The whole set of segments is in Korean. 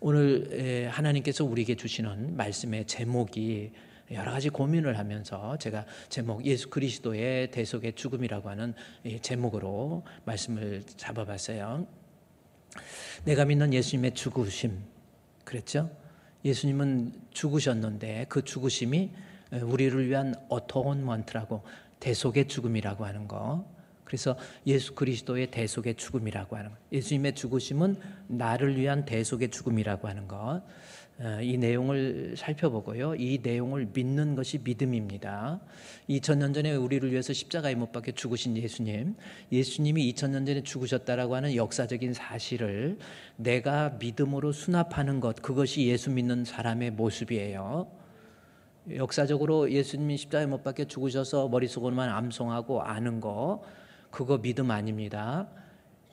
오늘 하나님께서 우리에게 주시는 말씀의 제목이 여러 가지 고민을 하면서 제가 제목 예수 그리스도의 대속의 죽음이라고 하는 제목으로 말씀을 잡아봤어요. 내가 믿는 예수님의 죽으심, 그랬죠? 예수님은 죽으셨는데 그 죽으심이 우리를 위한 어토먼트라고, 대속의 죽음이라고 하는 거. 그래서 예수 그리스도의 대속의 죽음이라고 하는 것, 예수님의 죽으심은 나를 위한 대속의 죽음이라고 하는 것, 이 내용을 살펴보고요. 이 내용을 믿는 것이 믿음입니다. 2000년 전에 우리를 위해서 십자가에 못 박혀 죽으신 예수님이 2000년 전에 죽으셨다라고 하는 역사적인 사실을 내가 믿음으로 수납하는 것, 그것이 예수 믿는 사람의 모습이에요. 역사적으로 예수님이 십자가에 못 박혀 죽으셔서 머릿속으로만 암송하고 아는 거, 그거 믿음 아닙니다.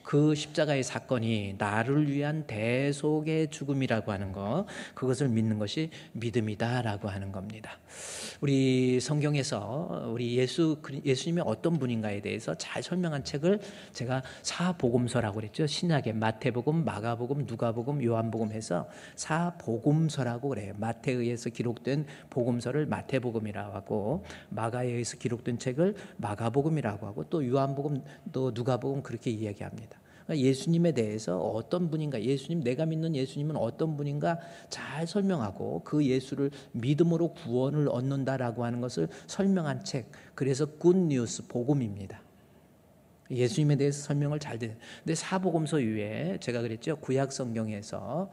그 십자가의 사건이 나를 위한 대속의 죽음이라고 하는 것, 그것을 믿는 것이 믿음이다라고 하는 겁니다. 우리 성경에서 우리 예수님이 어떤 분인가에 대해서 잘 설명한 책을 제가 사복음서라고 그랬죠. 신약에 마태복음, 마가복음, 누가복음, 요한복음 해서 사복음서라고 그래요. 마태에 의해서 기록된 복음서를 마태복음이라고 하고, 마가에 의해서 기록된 책을 마가복음이라고 하고, 또 요한복음, 또 누가복음, 그렇게 이야기합니다. 예수님에 대해서 어떤 분인가, 예수님, 내가 믿는 예수님은 어떤 분인가 잘 설명하고, 그 예수를 믿음으로 구원을 얻는다라고 하는 것을 설명한 책, 그래서 굿뉴스, 복음입니다. 예수님에 대해서 설명을 잘 드려요. 근데 사복음서 이외에 제가 그랬죠, 구약 성경에서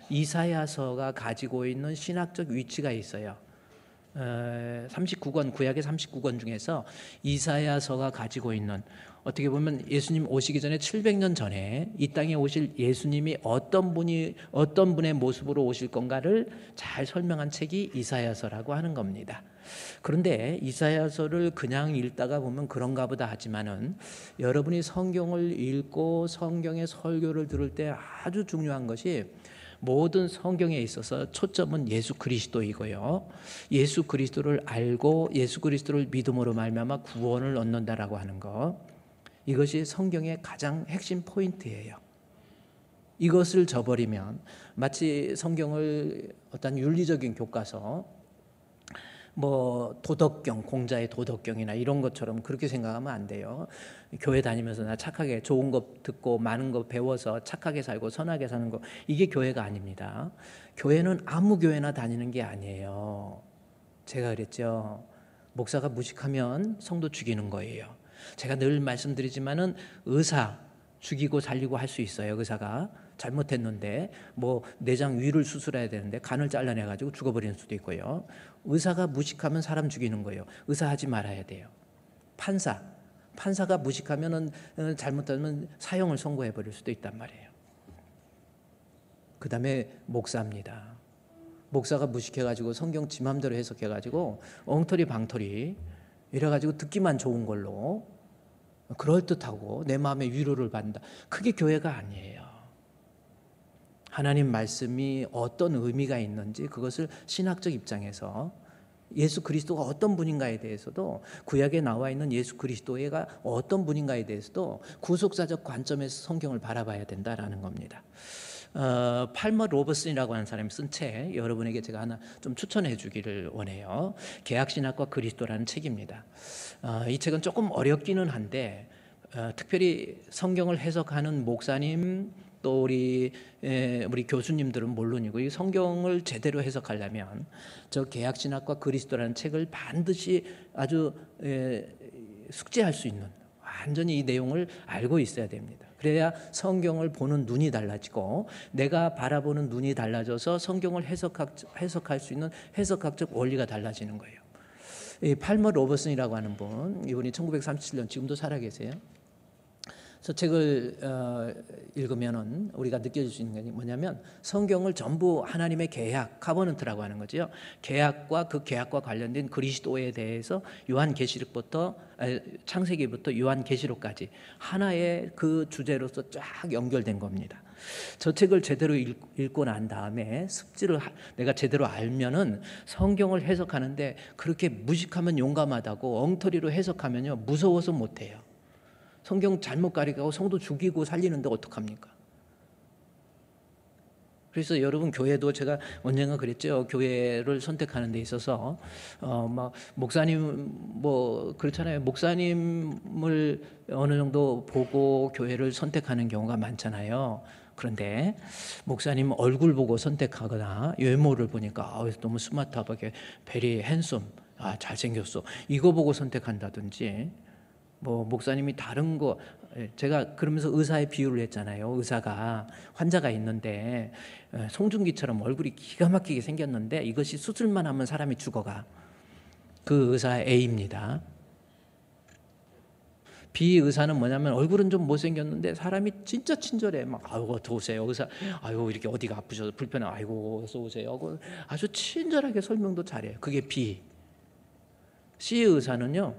이사야서가 가지고 있는 신학적 위치가 있어요. 39권, 구약의 39권 중에서 이사야서가 가지고 있는, 어떻게 보면 예수님 오시기 전에 700년 전에 이 땅에 오실 예수님이 어떤 분의 모습으로 오실 건가를 잘 설명한 책이 이사야서라고 하는 겁니다. 그런데 이사야서를 그냥 읽다가 보면 그런가 보다 하지만은, 여러분이 성경을 읽고 성경의 설교를 들을 때 아주 중요한 것이, 모든 성경에 있어서 초점은 예수 그리스도이고요. 예수 그리스도를 알고 예수 그리스도를 믿음으로 말미암아 구원을 얻는다라고 하는 것, 이것이 성경의 가장 핵심 포인트예요. 이것을 저버리면 마치 성경을 어떤 윤리적인 교과서, 도덕경, 공자의 도덕경이나 이런 것처럼 그렇게 생각하면 안 돼요. 교회 다니면서 나 착하게 좋은 거 듣고 많은 거 배워서 착하게 살고 선하게 사는 거, 이게 교회가 아닙니다. 교회는 아무 교회나 다니는 게 아니에요. 제가 그랬죠. 목사가 무식하면 성도 죽이는 거예요. 제가 늘 말씀드리지만은, 의사 죽이고 살리고 할 수 있어요. 의사가 잘못했는데 내장 위를 수술해야 되는데 간을 잘라내가지고 죽어버리는 수도 있고요. 의사가 무식하면 사람 죽이는 거예요. 의사 하지 말아야 돼요. 판사가 무식하면은, 잘못하면 사형을 선고해버릴 수도 있단 말이에요. 그 다음에 목사입니다. 목사가 무식해가지고 성경 지 맘대로 해석해가지고 엉터리 방터리 이래가지고 듣기만 좋은 걸로 그럴듯하고 내 마음의 위로를 받는다, 그게 교회가 아니에요. 하나님 말씀이 어떤 의미가 있는지, 그것을 신학적 입장에서 예수 그리스도가 어떤 분인가에 대해서도, 구약에 나와 있는 예수 그리스도가 어떤 분인가에 대해서도 구속사적 관점에서 성경을 바라봐야 된다라는 겁니다. 팔머 로버슨이라고 하는 사람이 쓴 책, 여러분에게 제가 하나 좀 추천해 주기를 원해요. 계약신학과 그리스도라는 책입니다. 이 책은 조금 어렵기는 한데, 특별히 성경을 해석하는 목사님, 또 우리 교수님들은 물론이고, 이 성경을 제대로 해석하려면 저 계약신학과 그리스도라는 책을 반드시 아주 숙지할 수 있는, 완전히 이 내용을 알고 있어야 됩니다. 그래야 성경을 보는 눈이 달라지고, 내가 바라보는 눈이 달라져서 성경을 해석할 수 있는 해석학적 원리가 달라지는 거예요. 이 팔머 로버슨이라고 하는 분, 이분이 1937년, 지금도 살아계세요. 저 책을 읽으면은 우리가 느껴질 수 있는 게 뭐냐면, 성경을 전부 하나님의 계약, 카버넌트라고 하는 거죠. 계약과 그 계약과 관련된 그리스도에 대해서 요한계시록부터, 창세기부터 요한계시록까지 하나의 그 주제로서 쫙 연결된 겁니다. 저 책을 제대로 읽고 난 다음에 내가 제대로 알면은 성경을 해석하는데, 그렇게 무식하면 용감하다고 엉터리로 해석하면요, 무서워서 못해요. 성경 잘못 가리고 성도 죽이고 살리는데 어떡합니까? 그래서 여러분 교회도 제가 언젠가 그랬죠. 교회를 선택하는 데 있어서 막 목사님 뭐 그렇잖아요. 목사님을 어느 정도 보고 교회를 선택하는 경우가 많잖아요. 그런데 목사님 얼굴 보고 선택하거나 외모를 보니까 너무 스마트하게 베리 핸섬, 잘생겼어, 이거 보고 선택한다든지, 뭐 목사님이 다른 거, 제가 그러면서 의사의 비유를 했잖아요. 의사가 환자가 있는데 송중기처럼 얼굴이 기가 막히게 생겼는데 이것이 수술만 하면 사람이 죽어가. 그 의사 A입니다. B 의사는 뭐냐면 얼굴은 좀 못생겼는데 사람이 진짜 친절해. 막 어서 오세요 의사, 이렇게 어디가 아프셔서 불편해, 어서 오세요. 아주 친절하게 설명도 잘해요. 그게 B. C 의사는요,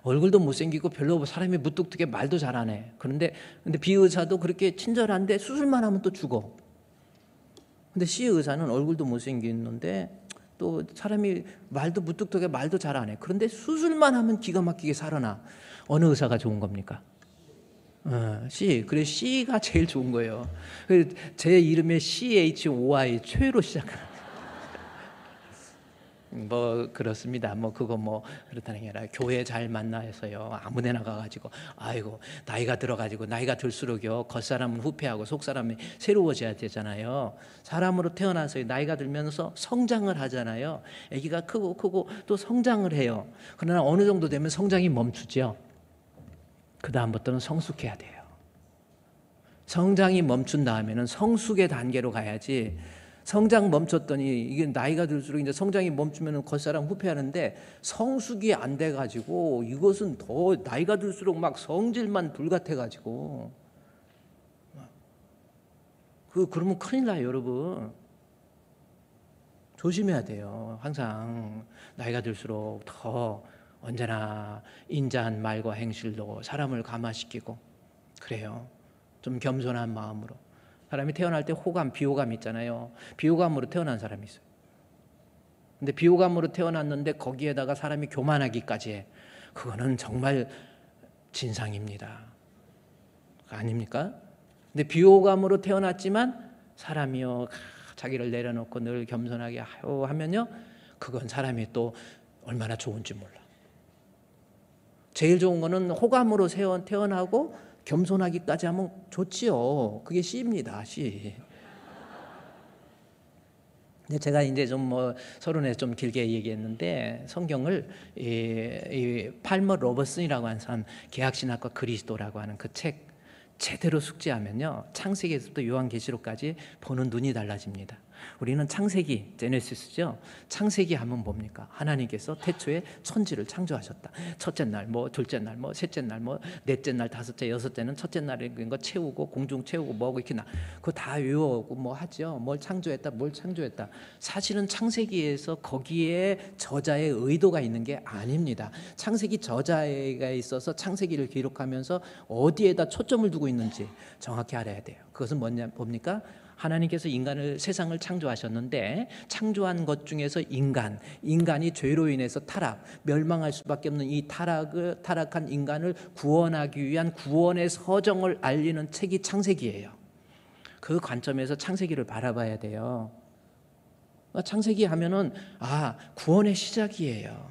얼굴도 못생기고 별로 사람이 무뚝뚝해, 말도 잘하네. 근데 B 의사도 그렇게 친절한데 수술만 하면 또 죽어. 근데 C 의사는 얼굴도 못생겼는데 또 사람이 말도 무뚝뚝해, 말도 잘하네. 그런데 수술만 하면 기가 막히게 살아나. 어느 의사가 좋은 겁니까? C. 그래, C가 제일 좋은 거예요. 제 이름에 CHOI, 최로 시작하는. 뭐 그렇습니다. 뭐 그거 뭐 그렇다는 게 아니라 교회 잘 만나서요, 아무데나 가가지고 나이가 들어가지고 나이가 들수록요, 겉사람은 후패하고 속사람이 새로워져야 되잖아요. 사람으로 태어나서 나이가 들면서 성장을 하잖아요. 아기가 크고 또 성장을 해요. 그러나 어느 정도 되면 성장이 멈추죠. 그 다음부터는 성숙해야 돼요. 성장이 멈춘 다음에는 성숙의 단계로 가야지. 성장 멈췄더니 이게 나이가 들수록 이제 성장이 멈추면 겉사람 후패하는데 성숙이 안 돼가지고 이것은 더 나이가 들수록 막 성질만 불같아가지고 그러면 큰일 나요, 여러분. 조심해야 돼요. 항상 나이가 들수록 더 언제나 인자한 말과 행실로 사람을 감화시키고 그래요. 좀 겸손한 마음으로. 사람이 태어날 때 호감, 비호감 있잖아요. 비호감으로 태어난 사람이 있어요. 근데 비호감으로 태어났는데 거기에다가 사람이 교만하기까지 해. 그거는 정말 진상입니다. 아닙니까? 근데 비호감으로 태어났지만 사람이요, 자기를 내려놓고 늘 겸손하게 하면요, 그건 사람이 또 얼마나 좋은지 몰라. 제일 좋은 거는 호감으로 태어나고 겸손하기까지 하면 좋지요. 그게 C입니다. C. 근데 제가 이제 좀 서론에 좀 길게 얘기했는데 성경을 이 팔머 로버슨이라고 하는 사람, 계약신학과 그리스도라고 하는 그 책 제대로 숙지하면요, 창세기에서부터 요한계시록까지 보는 눈이 달라집니다. 우리는 창세기, 제네시스죠. 창세기 하면 뭡니까? 하나님께서 태초에 천지를 창조하셨다. 첫째 날, 둘째 날, 셋째 날, 넷째 날, 다섯째, 여섯째는 첫째 날에 거 채우고 공중 채우고 뭐고 이렇게 그거 다 외우고 하죠. 뭘 창조했다. 사실은 창세기에서 거기에 저자의 의도가 있는 게 아닙니다. 창세기 저자가 있어서 창세기를 기록하면서 어디에다 초점을 두고 있는지 정확히 알아야 돼요. 그것은 뭡니까? 하나님께서 세상을 창조하셨는데 창조한 것 중에서 인간이 죄로 인해서 멸망할 수밖에 없는 이 타락한 인간을 구원하기 위한 구원의 서정을 알리는 책이 창세기예요. 그 관점에서 창세기를 바라봐야 돼요. 창세기 하면은 구원의 시작이에요.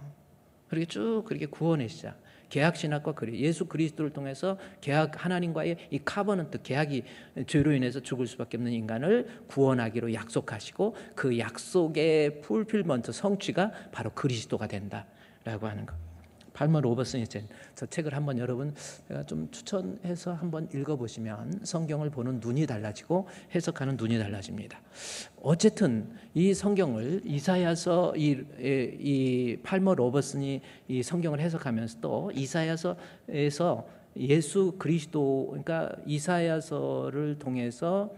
그렇게 쭉 그렇게 구원의 시작. 계약신학과 예수 그리스도를 통해서 하나님과의 이 카버넌트, 계약이 죄로 인해서 죽을 수밖에 없는 인간을 구원하기로 약속하시고 그 약속의 풀필먼트, 성취가 바로 그리스도가 된다라고 하는 것. 팔머 로버슨이 저 책을 한번 여러분 제가 좀 추천해서 한번 읽어보시면 성경을 보는 눈이 달라지고 해석하는 눈이 달라집니다. 어쨌든 이 성경을 이사야서 이 팔머 로버슨이 이 성경을 해석하면서 또 이사야서에서 예수 그리스도, 그러니까 이사야서를 통해서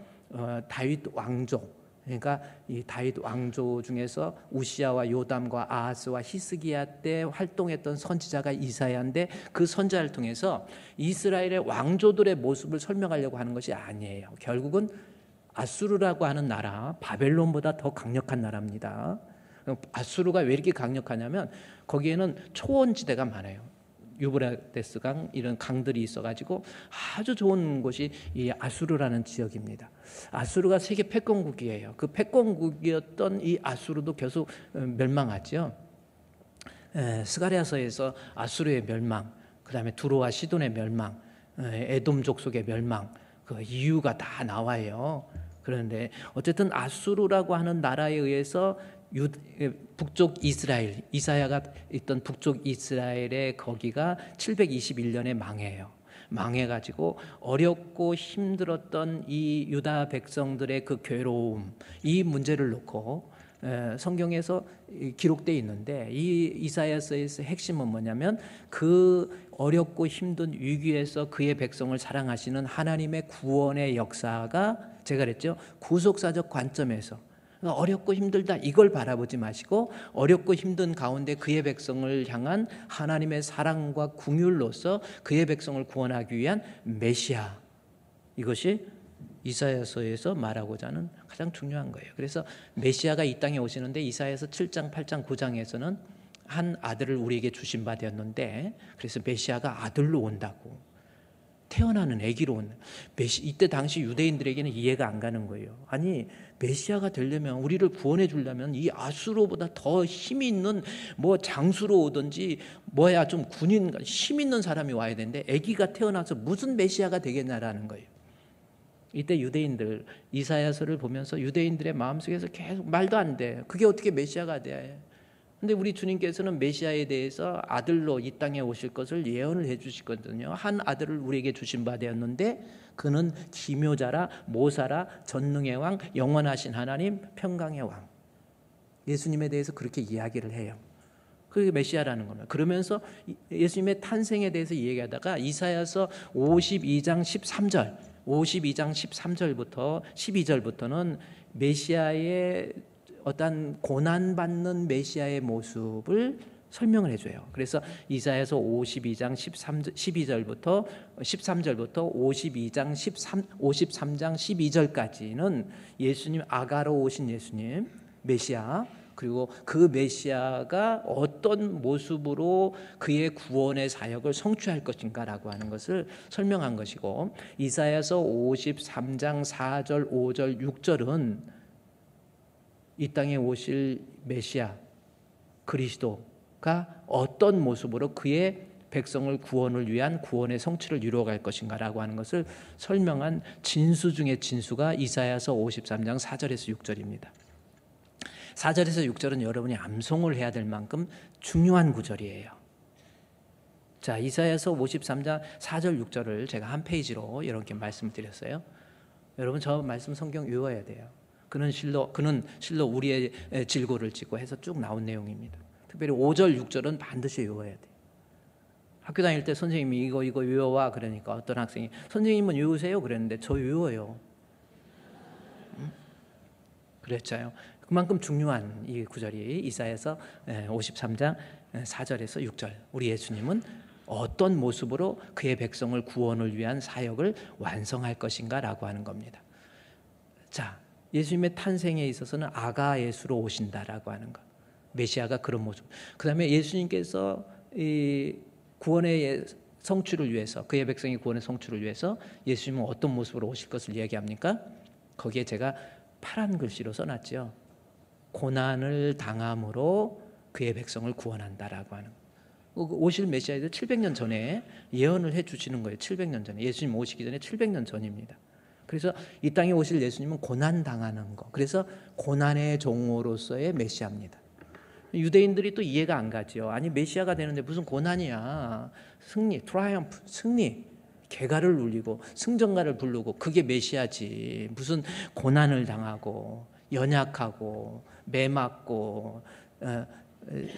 다윗 왕조, 그러니까 이 다윗 왕조 중에서 우시아와 요담과 아하스와 히스기야 때 활동했던 선지자가 이사야인데 그 선지자를 통해서 이스라엘의 왕조들의 모습을 설명하려고 하는 것이 아니에요. 결국은 아수르라고 하는 나라, 바벨론보다 더 강력한 나라입니다. 아수르가 왜 이렇게 강력하냐면 거기에는 초원지대가 많아요. 유브라데스강 이런 강들이 있어가지고 아주 좋은 곳이 이 아수르라는 지역입니다. 아수르가 세계 패권국이에요. 그 패권국이었던 이 아수르도 계속 멸망하죠. 스가랴서에서 아수르의 멸망, 그 다음에 두로와 시돈의 멸망, 에돔 족속의 멸망, 그 이유가 다 나와요. 그런데 어쨌든 아수르라고 하는 나라에 의해서 북쪽 이스라엘, 이사야가 있던 북쪽 이스라엘의 거기가 721년에 망해요. 망해가지고 어렵고 힘들었던 이 유다 백성들의 그 괴로움, 이 문제를 놓고 성경에서 기록되어 있는데, 이 이사야서에서 핵심은 뭐냐면 그 어렵고 힘든 위기에서 그의 백성을 사랑하시는 하나님의 구원의 역사가, 제가 그랬죠, 구속사적 관점에서 어렵고 힘들다 이걸 바라보지 마시고 어렵고 힘든 가운데 그의 백성을 향한 하나님의 사랑과 긍휼로서 그의 백성을 구원하기 위한 메시아, 이것이 이사야서에서 말하고자 하는 가장 중요한 거예요. 그래서 메시아가 이 땅에 오시는데 이사야서 7장, 8장, 9장에서는 한 아들을 우리에게 주신 바 되었는데, 그래서 메시아가 아들로 온다고, 태어나는 아기로 온다. 이때 당시 유대인들에게는 이해가 안 가는 거예요. 아니, 메시아가 되려면, 우리를 구원해 주려면 이 아수르보다 더 힘이 있는 뭐 장수로 오든지 뭐야 좀 군인, 힘 있는 사람이 와야 되는데 아기가 태어나서 무슨 메시아가 되겠냐라는 거예요. 이때 유대인들, 이사야서를 보면서 유대인들의 마음속에서 계속 말도 안 돼. 그게 어떻게 메시아가 돼? 근데 우리 주님께서는 메시아에 대해서 아들로 이 땅에 오실 것을 예언을 해 주시거든요. 한 아들을 우리에게 주신 바 되었는데 그는 기묘자라, 모사라, 전능의 왕, 영원하신 하나님, 평강의 왕. 예수님에 대해서 그렇게 이야기를 해요. 그게 메시아라는 겁니다. 그러면서 예수님의 탄생에 대해서 얘기하다가 이사야서 52장 13절, 52장 13절부터 12절부터는 메시아의 어떤 고난받는 메시아의 모습을 설명을 해줘요. 그래서 이사야서 52장 12절부터 13절부터 52장 53장 12절까지는 예수님, 아가로 오신 예수님, 메시아, 그리고 그 메시아가 어떤 모습으로 그의 구원의 사역을 성취할 것인가라고 하는 것을 설명한 것이고, 이사야서 53장 4절, 5절, 6절은 이 땅에 오실 메시아 그리스도가 어떤 모습으로 그의 백성을 구원을 위한 구원의 성취를 이루어갈 것인가라고 하는 것을 설명한 진수 중의 진수가 이사야서 53장 4절에서 6절입니다. 4절에서 6절은 여러분이 암송을 해야 될 만큼 중요한 구절이에요. 자, 이사야서 53장 4절 6절을 제가 한 페이지로 이렇게 말씀드렸어요. 여러분 저 말씀 성경 외워야 돼요. 그는 실로 우리의 질고를 지고 해서 쭉 나온 내용입니다. 특별히 5절 6절은 반드시 외워야 돼요. 학교 다닐 때 선생님이 이거 외워와 그러니까 어떤 학생이 선생님은 외우세요 그랬는데 저 외워요. 그랬잖아요. 그만큼 중요한 이 구절이 이사야서 53장 4절에서 6절. 우리 예수님은 어떤 모습으로 그의 백성을 구원을 위한 사역을 완성할 것인가라고 하는 겁니다. 자, 예수님의 탄생에 있어서는 아가 예수로 오신다라고 하는 것, 메시아가 그런 모습. 그 다음에 예수님께서 이 구원의 성취를 위해서, 그의 백성의 구원의 성취를 위해서 예수님은 어떤 모습으로 오실 것을 얘기합니까? 거기에 제가 파란 글씨로 써놨죠. 고난을 당함으로 그의 백성을 구원한다라고 하는 것. 오실 메시아에 대해 700년 전에 예언을 해주시는 거예요. 700년 전에, 예수님 오시기 전에 700년 전입니다. 그래서 이 땅에 오실 예수님은 고난 당하는 거, 그래서 고난의 종으로서의 메시아입니다. 유대인들이 또 이해가 안 가죠. 아니 메시아가 되는데 무슨 고난이야. 승리, 트라이엄프, 승리, 개가를 울리고 승전가를 부르고 그게 메시아지. 무슨 고난을 당하고 연약하고 매맞고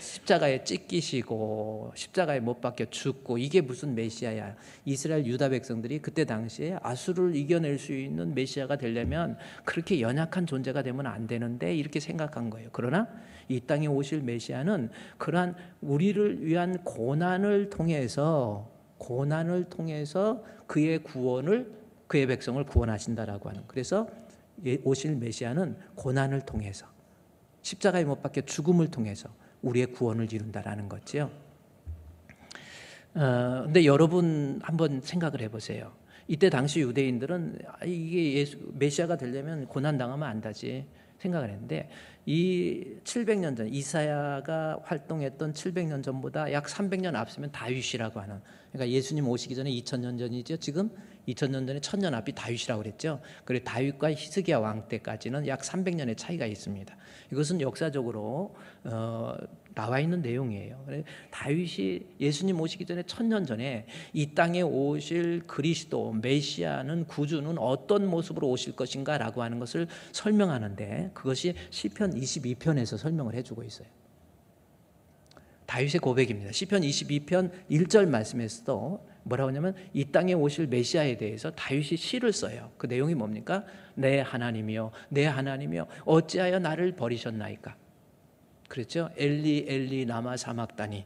십자가에 찢기시고 십자가에 못 박혀 죽고 이게 무슨 메시아야. 이스라엘 유다 백성들이 그때 당시에 아수르를 이겨낼 수 있는 메시아가 되려면 그렇게 연약한 존재가 되면 안 되는데 이렇게 생각한 거예요. 그러나 이 땅에 오실 메시아는 그러한 우리를 위한 고난을 통해서 그의 구원을, 그의 백성을 구원하신다라고 하는. 그래서 오실 메시아는 고난을 통해서, 십자가에 못 박혀 죽음을 통해서 우리의 구원을 이룬다라는 거죠. 근데 여러분 한번 생각을 해보세요. 이때 당시 유대인들은 이게 메시아가 되려면 고난 당하면 안 되지 생각을 했는데, 이 700년 전 이사야가 활동했던 700년 전보다 약 300년 앞서면 다윗이라고 하는, 그러니까 예수님 오시기 전에 2000년 전이죠. 지금 2000년 전에 1000년 앞이 다윗이라고 그랬죠. 그리고 다윗과 히스기야 왕 때까지는 약 300년의 차이가 있습니다. 이것은 역사적으로 나와 있는 내용이에요. 다윗이 예수님 오시기 전에 1000년 전에 이 땅에 오실 그리스도 메시아는, 구주는 어떤 모습으로 오실 것인가 라고 하는 것을 설명하는데, 그것이 시편 22편에서 설명을 해주고 있어요. 다윗의 고백입니다. 시편 22편 1절 말씀에서도 뭐라고 하냐면, 이 땅에 오실 메시아에 대해서 다윗이 시를 써요. 그 내용이 뭡니까? 내 하나님이여, 내 하나님이여, 어찌하여 나를 버리셨나이까? 그랬죠? 엘리 엘리 라마 사막다니,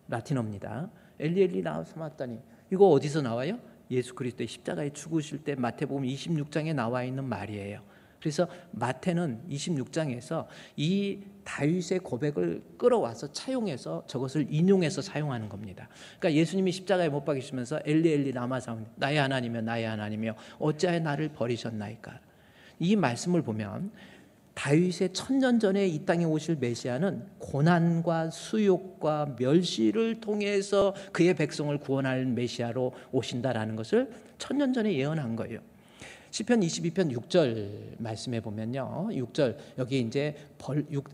라틴어입니다. 엘리 엘리 라마 사막다니. 이거 어디서 나와요? 예수 그리스도의 십자가에 죽으실 때 마태복음 26장에 나와 있는 말이에요. 그래서 마태는 26장에서 이 다윗의 고백을 끌어와서 차용해서 저것을 인용해서 사용하는 겁니다. 그러니까 예수님이 십자가에 못 박히시면서 엘리 엘리 라마 사막다니, 나의 하나님이여, 나의 하나님이여, 어찌하여 나를 버리셨나이까? 이 말씀을 보면 다윗의 1000년 전에 이 땅에 오실 메시아는 고난과 수욕과 멸시를 통해서 그의 백성을 구원할 메시아로 오신다라는 것을 1000년 전에 예언한 거예요. 시편 22편 6절 말씀에 보면요, 6절 여기 이제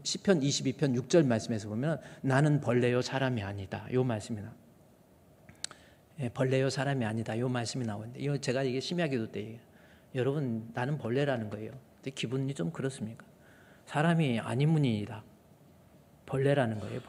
시편 22편 6절 말씀에서 보면 나는 벌레요 사람이 아니다, 요 말씀이 나. 벌레요 사람이 아니다, 요 말씀이 나오는데, 이거 제가 이게 심야기도 때 여러분 나는 벌레라는 거예요. 근데 기분이 좀 그렇습니까? 사람이 아니문이다, 벌레라는 거예요.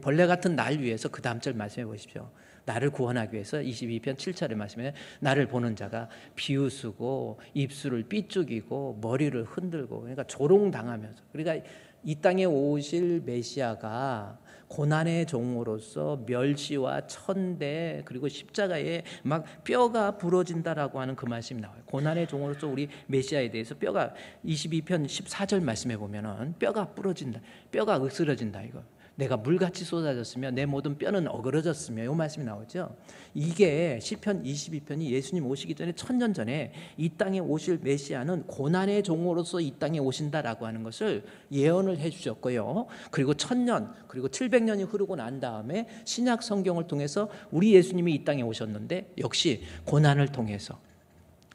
벌레 같은 날 위해서 그 다음 절 말씀해 보십시오. 나를 구원하기 위해서 22편 7절의 말씀에 나를 보는 자가 비웃으고 입술을 삐죽이고 머리를 흔들고, 그러니까 조롱당하면서, 그러니까 이 땅에 오실 메시아가 고난의 종으로서 멸시와 천대 그리고 십자가에 막 뼈가 부러진다라고 하는 그 말씀이 나와요. 고난의 종으로서 우리 메시아에 대해서 뼈가, 22편 14절 말씀에 보면은 뼈가 부러진다, 뼈가 으스러진다, 이거. 내가 물같이 쏟아졌으며 내 모든 뼈는 어그러졌으며, 이 말씀이 나오죠. 이게 시편 22편이 예수님 오시기 전에 1000년 전에 이 땅에 오실 메시아는 고난의 종으로서 이 땅에 오신다라고 하는 것을 예언을 해주셨고요. 그리고 1000년 그리고 700년이 흐르고 난 다음에 신약 성경을 통해서 우리 예수님이 이 땅에 오셨는데, 역시 고난을 통해서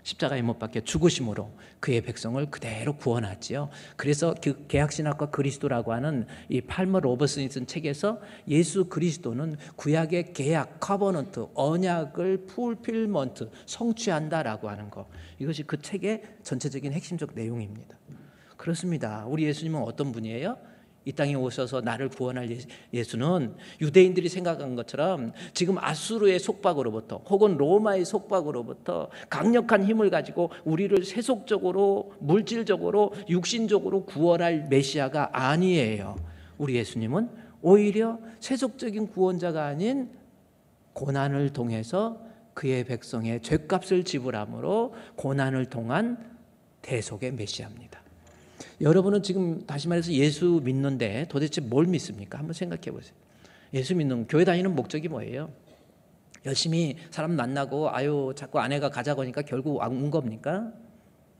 십자가에 못 박혀 죽으심으로 그의 백성을 그대로 구원하지요. 그래서 그 개혁신학과 그리스도라고 하는 이 팔머 로버슨이 쓴 책에서 예수 그리스도는 구약의 계약, 커버넌트, 언약을 풀필먼트, 성취한다라고 하는 것, 이것이 그 책의 전체적인 핵심적 내용입니다. 그렇습니다. 우리 예수님은 어떤 분이에요? 이 땅에 오셔서 나를 구원할 예수는 유대인들이 생각한 것처럼 지금 아수르의 속박으로부터 혹은 로마의 속박으로부터 강력한 힘을 가지고 우리를 세속적으로, 물질적으로, 육신적으로 구원할 메시아가 아니에요. 우리 예수님은 오히려 세속적인 구원자가 아닌 고난을 통해서 그의 백성의 죄값을 지불함으로 고난을 통한 대속의 메시아입니다. 여러분은 지금 다시 말해서 예수 믿는데 도대체 뭘 믿습니까? 한번 생각해 보세요. 예수 믿는, 교회 다니는 목적이 뭐예요? 열심히 사람 만나고 아유 자꾸 아내가 가자고 하니까 결국 온 겁니까?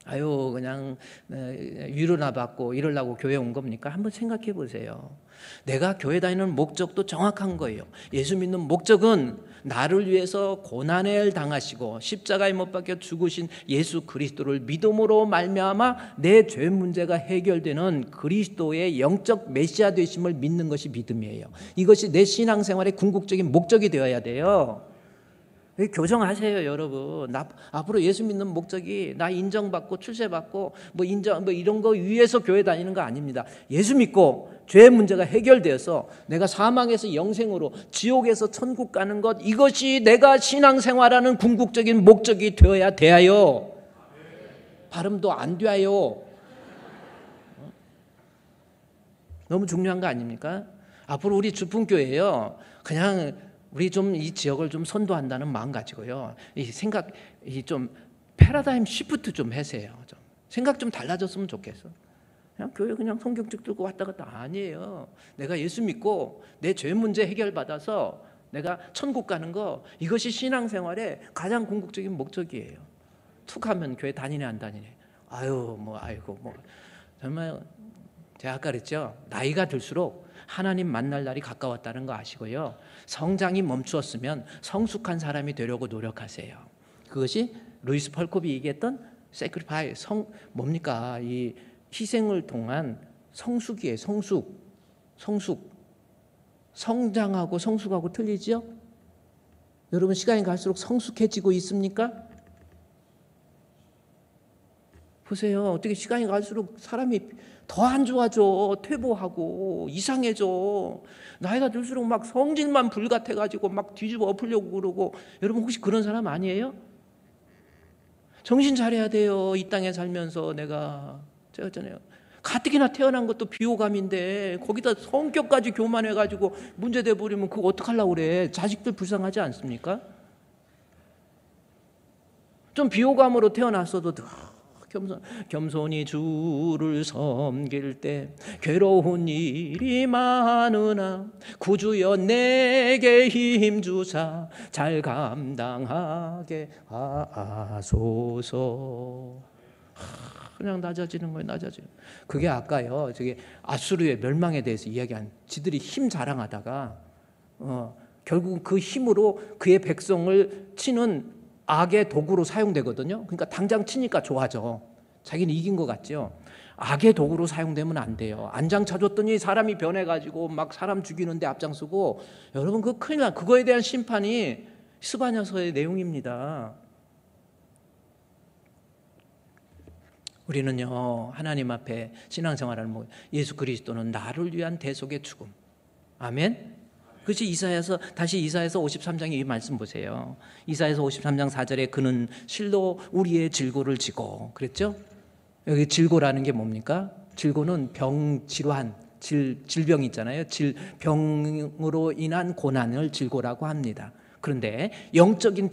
아유 그냥 위로나 받고 이러려고 교회 온 겁니까? 한번 생각해 보세요. 내가 교회 다니는 목적도 정확한 거예요. 예수 믿는 목적은 나를 위해서 고난을 당하시고 십자가에 못 박혀 죽으신 예수 그리스도를 믿음으로 말미암아 내 죄 문제가 해결되는 그리스도의 영적 메시아 되심을 믿는 것이 믿음이에요. 이것이 내 신앙생활의 궁극적인 목적이 되어야 돼요. 교정하세요, 여러분. 앞으로 예수 믿는 목적이 나 인정받고 출세받고 뭐 이런 거 위해서 교회 다니는 거 아닙니다. 예수 믿고 죄의 문제가 해결되어서 내가 사망에서 영생으로, 지옥에서 천국 가는 것, 이것이 내가 신앙생활하는 궁극적인 목적이 되어야 돼요. 발음도 안 돼요. 너무 중요한 거 아닙니까? 앞으로 우리 주품교회요, 그냥 우리 좀 이 지역을 좀 선도한다는 마음 가지고요, 이 생각, 이 좀 패러다임 시프트 좀 하세요. 좀 생각 좀 달라졌으면 좋겠어. 그냥 교회 그냥 성경책 들고 왔다 갔다 아니에요. 내가 예수 믿고 내 죄 문제 해결받아서 내가 천국 가는 거, 이것이 신앙생활의 가장 궁극적인 목적이에요. 툭 하면 교회 다니네 안 다니네. 아이고 정말 제가 아까 그랬죠. 나이가 들수록 하나님 만날 날이 가까웠다는 거 아시고요. 성장이 멈추었으면 성숙한 사람이 되려고 노력하세요. 그것이 루이스 펄콥이 얘기했던 세크리파이, 뭡니까? 이 희생을 통한 성숙이에요. 성숙. 성장하고 성숙하고 틀리죠? 여러분 시간이 갈수록 성숙해지고 있습니까? 보세요. 어떻게 시간이 갈수록 사람이 더 안 좋아져. 퇴보하고 이상해져. 나이가 들수록 막 성질만 불같아가지고 막 뒤집어 엎으려고 그러고. 여러분 혹시 그런 사람 아니에요? 정신 차려야 돼요. 이 땅에 살면서 제가 했잖아요. 가뜩이나 태어난 것도 비호감인데 거기다 성격까지 교만해가지고 문제돼 버리면 그거 어떡하려고 그래. 자식들 불쌍하지 않습니까? 좀 비호감으로 태어났어도 겸손히 주를 섬길 때 괴로운 일이 많으나 구주여 내게 힘주사 잘 감당하게 하소서. 그냥 낮아지는 거예요. 그게 아까요. 저기 아수르의 멸망에 대해서 이야기한, 지들이 힘 자랑하다가 결국 그 힘으로 그의 백성을 치는 악의 도구로 사용되거든요. 그러니까 당장 치니까 좋아져. 자기는 이긴 것 같죠. 악의 도구로 사용되면 안 돼요. 안장 쳐줬더니 사람이 변해가지고 막 사람 죽이는데 앞장서고, 여러분 그거 큰일 나. 그거에 대한 심판이 스바냐서의 내용입니다. 우리는요, 하나님 앞에 신앙생활하는 뭐 예수 그리스도는 나를 위한 대속의 죽음. 아멘. 그것이 이사야서 53장의 이 말씀 보세요. 이사야서 53장 4절에 그는 실로 우리의 질고를 지고 그랬죠? 여기 질고라는 게 뭡니까? 질고는 질환, 질병 있잖아요. 병으로 인한 고난을 질고라고 합니다. 그런데 영적으로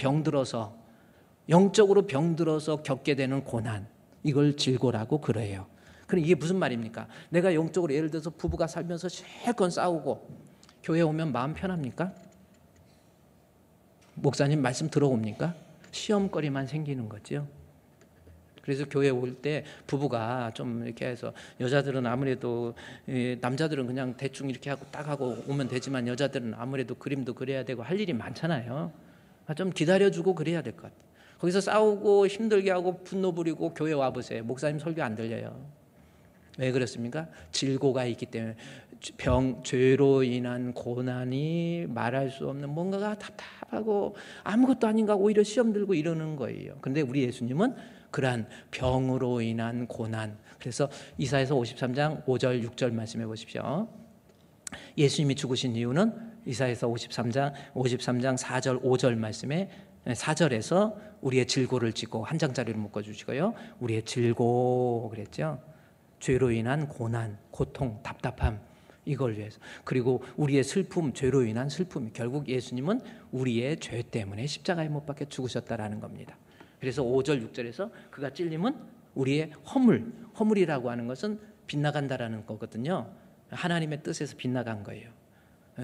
병들어서 겪게 되는 고난, 이걸 질고라고 그래요. 그럼 이게 무슨 말입니까? 내가 영적으로 예를 들어서 부부가 살면서 실컷 싸우고 교회 오면 마음 편합니까? 목사님 말씀 들어옵니까? 시험거리만 생기는 거죠. 그래서 교회 올 때 부부가 좀 이렇게 해서, 여자들은 아무래도, 남자들은 그냥 대충 이렇게 하고 딱 하고 오면 되지만 여자들은 아무래도 그림도 그려야 되고 할 일이 많잖아요. 좀 기다려주고 그래야 될 것 같아요. 거기서 싸우고 힘들게 하고 분노 부리고 교회 와보세요. 목사님 설교 안 들려요. 왜 그렇습니까? 질고가 있기 때문에. 죄로 인한 고난이 말할 수 없는, 뭔가가 답답하고 아무것도 아닌가 오히려 시험 들고 이러는 거예요. 그런데 우리 예수님은 그러한 병으로 인한 고난, 그래서 이사야서 53장 5절 6절 말씀해 보십시오. 예수님이 죽으신 이유는 이사야서 53장 4절 5절 말씀에 4절에서 우리의 질고를 지고, 한 장짜리로 묶어주시고요. 우리의 질고 그랬죠. 죄로 인한 고난, 고통, 답답함, 이걸 위해서. 그리고 우리의 슬픔, 죄로 인한 슬픔, 결국 예수님은 우리의 죄 때문에 십자가에 못 박혀 죽으셨다라는 겁니다. 그래서 5절 6절에서 그가 찔림은 우리의 허물이라고 하는 것은 빗나간다라는 거거든요. 하나님의 뜻에서 빗나간 거예요.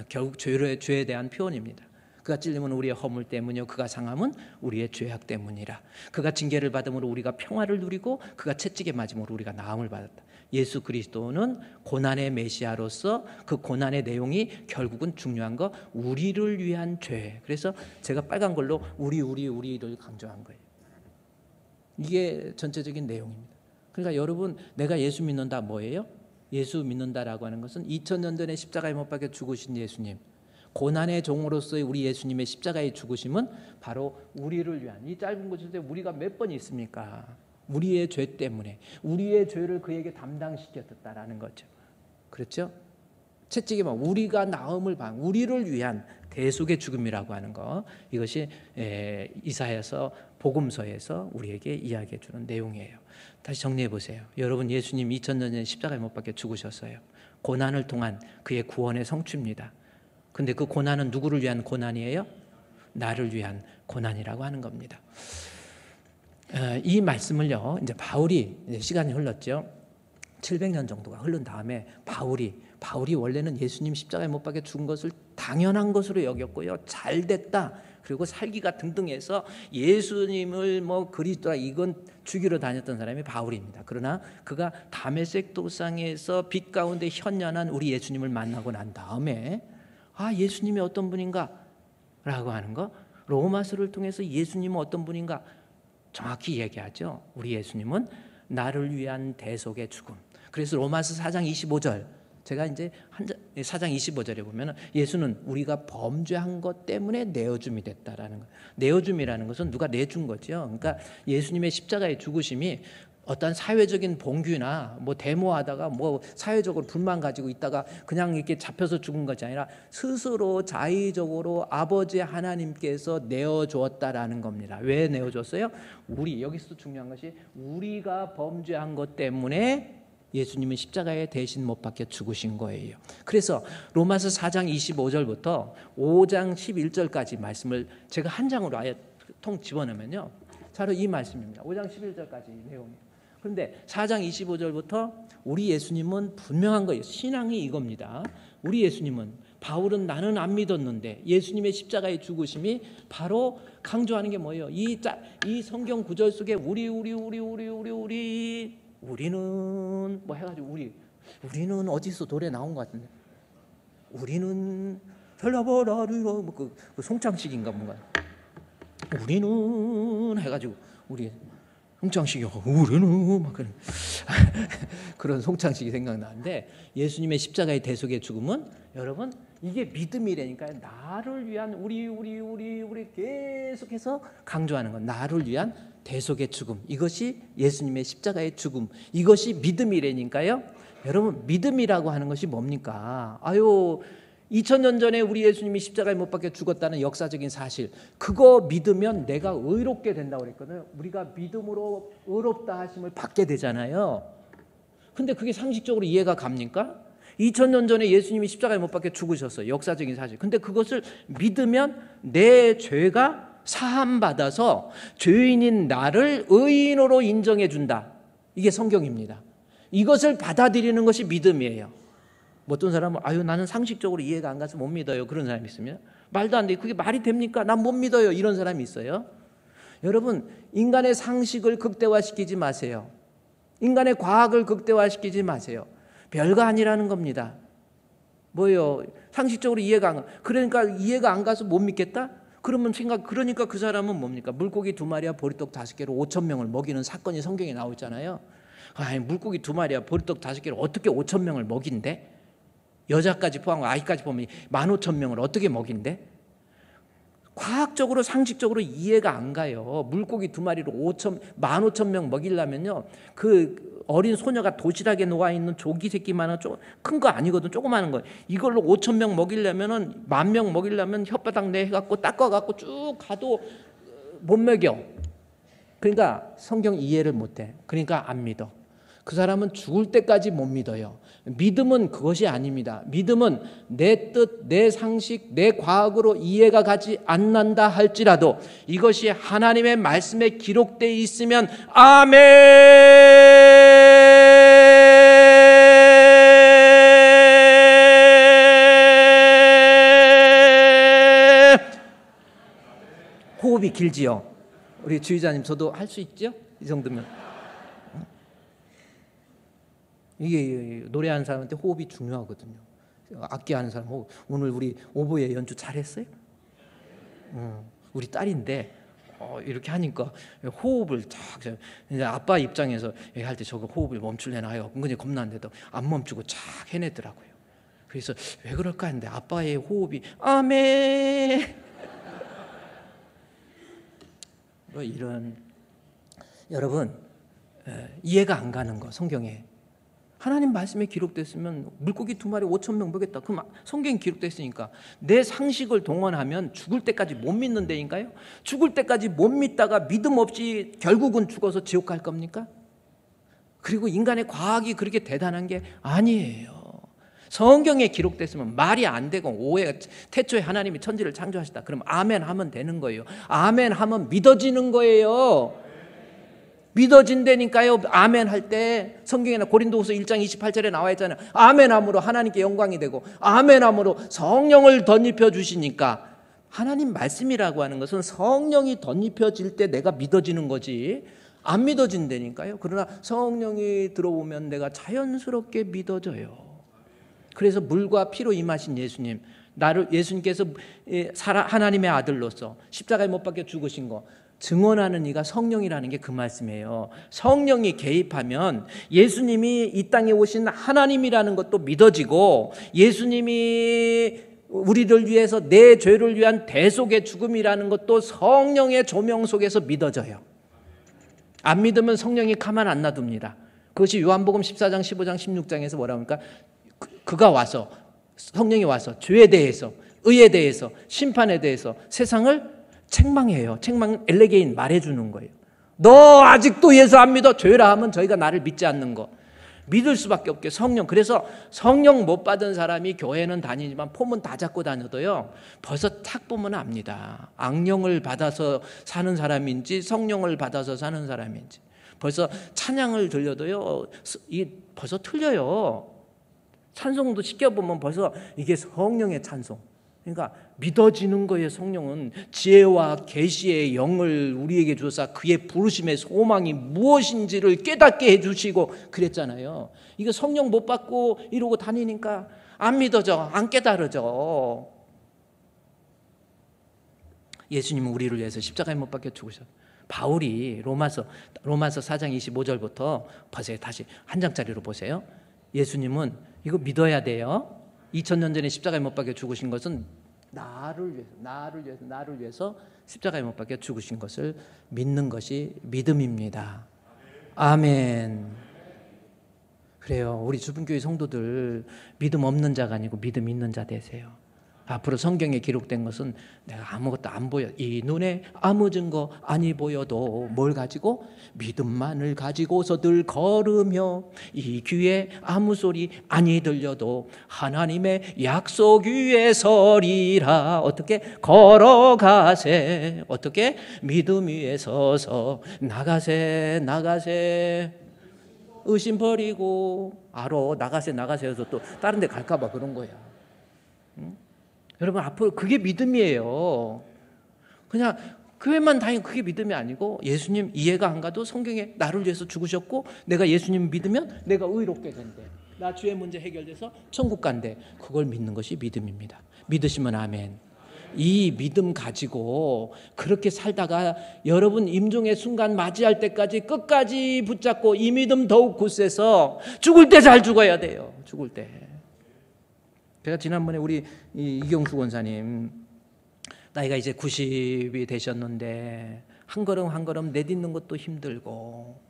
결국 죄에 대한 표현입니다. 그가 찔림은 우리의 허물 때문이요 그가 상함은 우리의 죄악 때문이라. 그가 징계를 받음으로 우리가 평화를 누리고 그가 채찍에 맞음으로 우리가 나음을 받았다. 예수 그리스도는 고난의 메시아로서 그 고난의 내용이 결국은 중요한 거, 우리를 위한 죄. 그래서 제가 빨간 걸로 우리를 강조한 거예요. 이게 전체적인 내용입니다. 그러니까 여러분, 내가 예수 믿는다 뭐예요? 예수 믿는다라고 하는 것은 2000년 전에 십자가에 못 박혀 죽으신 예수님, 고난의 종으로서의 우리 예수님의 십자가의 죽으심은 바로 우리를 위한, 이 짧은 곳에 우리가 몇 번 있습니까? 우리의 죄 때문에, 우리의 죄를 그에게 담당시켰다라는 거죠. 그렇죠? 채찍이 막 우리가 나음을 받은, 우리를 위한 대속의 죽음이라고 하는 거, 이것이 이사야서 복음서에서 우리에게 이야기해 주는 내용이에요. 다시 정리해 보세요. 여러분, 예수님 2000년 전에 십자가에 못 박혀 죽으셨어요. 고난을 통한 그의 구원의 성취입니다. 근데 그 고난은 누구를 위한 고난이에요? 나를 위한 고난이라고 하는 겁니다. 이 말씀을요, 이제 바울이, 이제 시간이 흘렀죠. 700년 정도가 흐른 다음에 바울이 원래는 예수님 십자가에 못 박혀 죽은 것을 당연한 것으로 여겼고요. 잘 됐다. 그리고 살기가 등등해서 예수님을 그리스도라 이건 죽이러 다녔던 사람이 바울입니다. 그러나 그가 다메섹 도상에서 빛 가운데 현연한 우리 예수님을 만나고 난 다음에 예수님이 어떤 분인가 라고 하는 거, 로마서를 통해서 예수님은 어떤 분인가 정확히 얘기하죠. 우리 예수님은 나를 위한 대속의 죽음. 그래서 로마서 4장 25절, 제가 이제 4장 25절에 보면 예수는 우리가 범죄한 것 때문에 내어줌이 됐다라는 거. 내어줌이라는 것은 누가 내준 거죠. 그러니까 예수님의 십자가의 죽으심이 어떤 사회적인 봉규나 데모하다가 사회적으로 불만 가지고 있다가 그냥 이렇게 잡혀서 죽은 것이 아니라 스스로 자의적으로 아버지 하나님께서 내어주었다라는 겁니다. 왜 내어줬어요? 여기서 중요한 것이 우리가 범죄한 것 때문에 예수님은 십자가에 대신 못 박혀 죽으신 거예요. 그래서 로마서 4장 25절부터 5장 11절까지 말씀을 제가 한 장으로 아예 통 집어넣으면요, 바로 이 말씀입니다. 5장 11절까지 내용이. 그런데 4장 25절부터 우리 예수님은 분명한 거예요. 신앙이 이겁니다. 우리 예수님은, 바울은 나는 안 믿었는데 예수님의 십자가의 죽으심이 바로 강조하는 게 뭐예요? 이 성경 구절 속에 우리는 해가지고 우리는 어디서 노래 나온 것 같은데, 우리는 헬라버라르 그 송창식인가 뭔가, 우리는 해가지고 송창식이 우리는 막 그런 송창식이 생각나는데, 예수님의 십자가의 대속의 죽음은 여러분 이게 믿음이라니까요. 나를 위한 우리 계속해서 강조하는 건 나를 위한 대속의 죽음, 이것이 예수님의 십자가의 죽음, 이것이 믿음이라니까요. 여러분 믿음이라고 하는 것이 뭡니까? 2000년 전에 우리 예수님이 십자가에 못 박혀 죽었다는 역사적인 사실, 그거 믿으면 내가 의롭게 된다고 그랬거든요. 우리가 믿음으로 의롭다 하심을 받게 되잖아요. 근데 그게 상식적으로 이해가 갑니까? 2000년 전에 예수님이 십자가에 못 박혀 죽으셨어요. 역사적인 사실. 근데 그것을 믿으면 내 죄가 사함받아서 죄인인 나를 의인으로 인정해 준다. 이게 성경입니다. 이것을 받아들이는 것이 믿음이에요. 어떤 사람은 나는 상식적으로 이해가 안 가서 못 믿어요. 그런 사람이 있으면 말도 안 돼. 그게 말이 됩니까? 난 못 믿어요. 이런 사람이 있어요. 여러분, 인간의 상식을 극대화시키지 마세요. 인간의 과학을 극대화시키지 마세요. 별거 아니라는 겁니다. 뭐예요? 상식적으로 이해가 안 가. 그러니까 이해가 안 가서 못 믿겠다? 그러니까 그 사람은 뭡니까? 물고기 2마리와 보리떡 5개로 5,000명을 먹이는 사건이 성경에 나오잖아요. 물고기 2마리와 보리떡 5개로 어떻게 5,000명을 먹인대? 여자까지 포함하고 아이까지 포함하면 15,000명을 어떻게 먹인대? 과학적으로 상식적으로 이해가 안 가요. 물고기 2마리로 15,000명 먹이려면요, 그 어린 소녀가 도시락에 놓아있는 조기 새끼만한 큰 거 아니거든. 조그마한 거. 이걸로 5,000명 먹이려면은 10,000명 먹이려면 혓바닥 내 해갖고 닦아갖고 쭉 가도 못 먹여. 그러니까 성경 이해를 못해. 그러니까 안 믿어. 그 사람은 죽을 때까지 못 믿어요. 믿음은 그것이 아닙니다. 믿음은 내 뜻, 내 상식, 내 과학으로 이해가 가지 않는다 할지라도 이것이 하나님의 말씀에 기록되어 있으면 아멘. 호흡이 길지요. 우리 주의자님, 저도 할 수 있죠? 이 정도면. 이게 노래하는 사람한테 호흡이 중요하거든요. 악기 하는 사람 호흡. 오늘 우리 오보에 연주 잘했어요? 우리 딸인데 이렇게 하니까 호흡을 쫙, 이제 아빠 입장에서 할 때 저거 호흡을 멈출래나 해요. 은근히 겁나는데도 안 멈추고 쫙 해내더라고요. 그래서 왜 그럴까 했는데 아빠의 호흡이 아멘. 이런, 여러분 이해가 안 가는 거, 성경에 하나님 말씀에 기록됐으면 물고기 2마리 5,000명 먹였다. 그럼 성경에 기록됐으니까 내 상식을 동원하면 죽을 때까지 못 믿는다니까요. 죽을 때까지 못 믿다가 믿음 없이 결국은 죽어서 지옥 갈 겁니까? 그리고 인간의 과학이 그렇게 대단한 게 아니에요. 성경에 기록됐으면 말이 안 되고 오해, 태초에 하나님이 천지를 창조하셨다. 그럼 아멘 하면 되는 거예요. 아멘 하면 믿어지는 거예요. 믿어진다니까요. 아멘 할 때 성경에나 고린도후서 1장 28절에 나와 있잖아요. 아멘함으로 하나님께 영광이 되고 아멘함으로 성령을 덧입혀 주시니까, 하나님 말씀이라고 하는 것은 성령이 덧입혀질 때 내가 믿어지는 거지 안 믿어진다니까요. 그러나 성령이 들어오면 내가 자연스럽게 믿어져요. 그래서 물과 피로 임하신 예수님, 예수님께서 하나님의 아들로서 십자가에 못 박혀 죽으신 거 증언하는 이가 성령이라는 게 그 말씀이에요. 성령이 개입하면 예수님이 이 땅에 오신 하나님이라는 것도 믿어지고, 예수님이 우리를 위해서 내 죄를 위한 대속의 죽음이라는 것도 성령의 조명 속에서 믿어져요. 안 믿으면 성령이 가만 안 놔둡니다. 그것이 요한복음 14장, 15장, 16장에서 뭐라고 합니까? 그가 와서, 성령이 와서 죄에 대해서, 의에 대해서, 심판에 대해서 세상을 책망해요. 책망, 엘레게인 말해주는 거예요. 너 아직도 예수 안 믿어? 죄라 하면 저희가 나를 믿지 않는 거. 믿을 수밖에 없게 성령. 그래서 성령 못 받은 사람이 교회는 다니지만 폼은 다 잡고 다녀도요, 벌써 탁 보면 압니다. 악령을 받아서 사는 사람인지 성령을 받아서 사는 사람인지. 벌써 찬양을 들려도요, 벌써 틀려요. 찬송도 시켜보면 벌써 이게 성령의 찬송. 그러니까 믿어지는 거예요. 성령은 지혜와 계시의 영을 우리에게 주사 그의 부르심의 소망이 무엇인지를 깨닫게 해주시고 그랬잖아요. 이거 성령 못 받고 이러고 다니니까 안 믿어져, 안 깨달아져. 예수님은 우리를 위해서 십자가에 못 박혀 죽으셨어요. 바울이 로마서 4장 25절부터 보세요. 다시 한 장짜리로 보세요. 예수님은 이거 믿어야 돼요. 2000년 전에 십자가에 못 박혀 죽으신 것은 나를 위해서 십자가에 못 박혀 죽으신 것을 믿는 것이 믿음입니다. 아멘. 그래요. 우리 주분교회 성도들 믿음 없는 자가 아니고 믿음 있는 자 되세요. 앞으로 성경에 기록된 것은 내가 아무것도 안 보여, 이 눈에 아무 증거 아니 보여도 뭘 가지고? 믿음만을 가지고서 늘 걸으며 이 귀에 아무 소리 아니 들려도 하나님의 약속 위에 서리라. 어떻게? 걸어가세. 어떻게? 믿음 위에 서서 나가세. 의심 버리고. 알아, 나가세 해서 또 다른 데 갈까 봐 그런 거야. 응? 여러분, 앞으로 그게 믿음이에요. 그냥 교회만 다니고 그게 믿음이 아니고, 예수님 이해가 안 가도 성경에 나를 위해서 죽으셨고 내가 예수님 믿으면 내가 의롭게 된대, 나 죄의 문제 해결돼서 천국 간대. 그걸 믿는 것이 믿음입니다. 믿으시면 아멘. 이 믿음 가지고 그렇게 살다가 여러분 임종의 순간 맞이할 때까지 끝까지 붙잡고 이 믿음 더욱 굳세서 죽을 때 잘 죽어야 돼요. 죽을 때. 제가 지난번에 우리 이경수 권사님 나이가 이제 90이 되셨는데 한 걸음 한 걸음 내딛는 것도 힘들고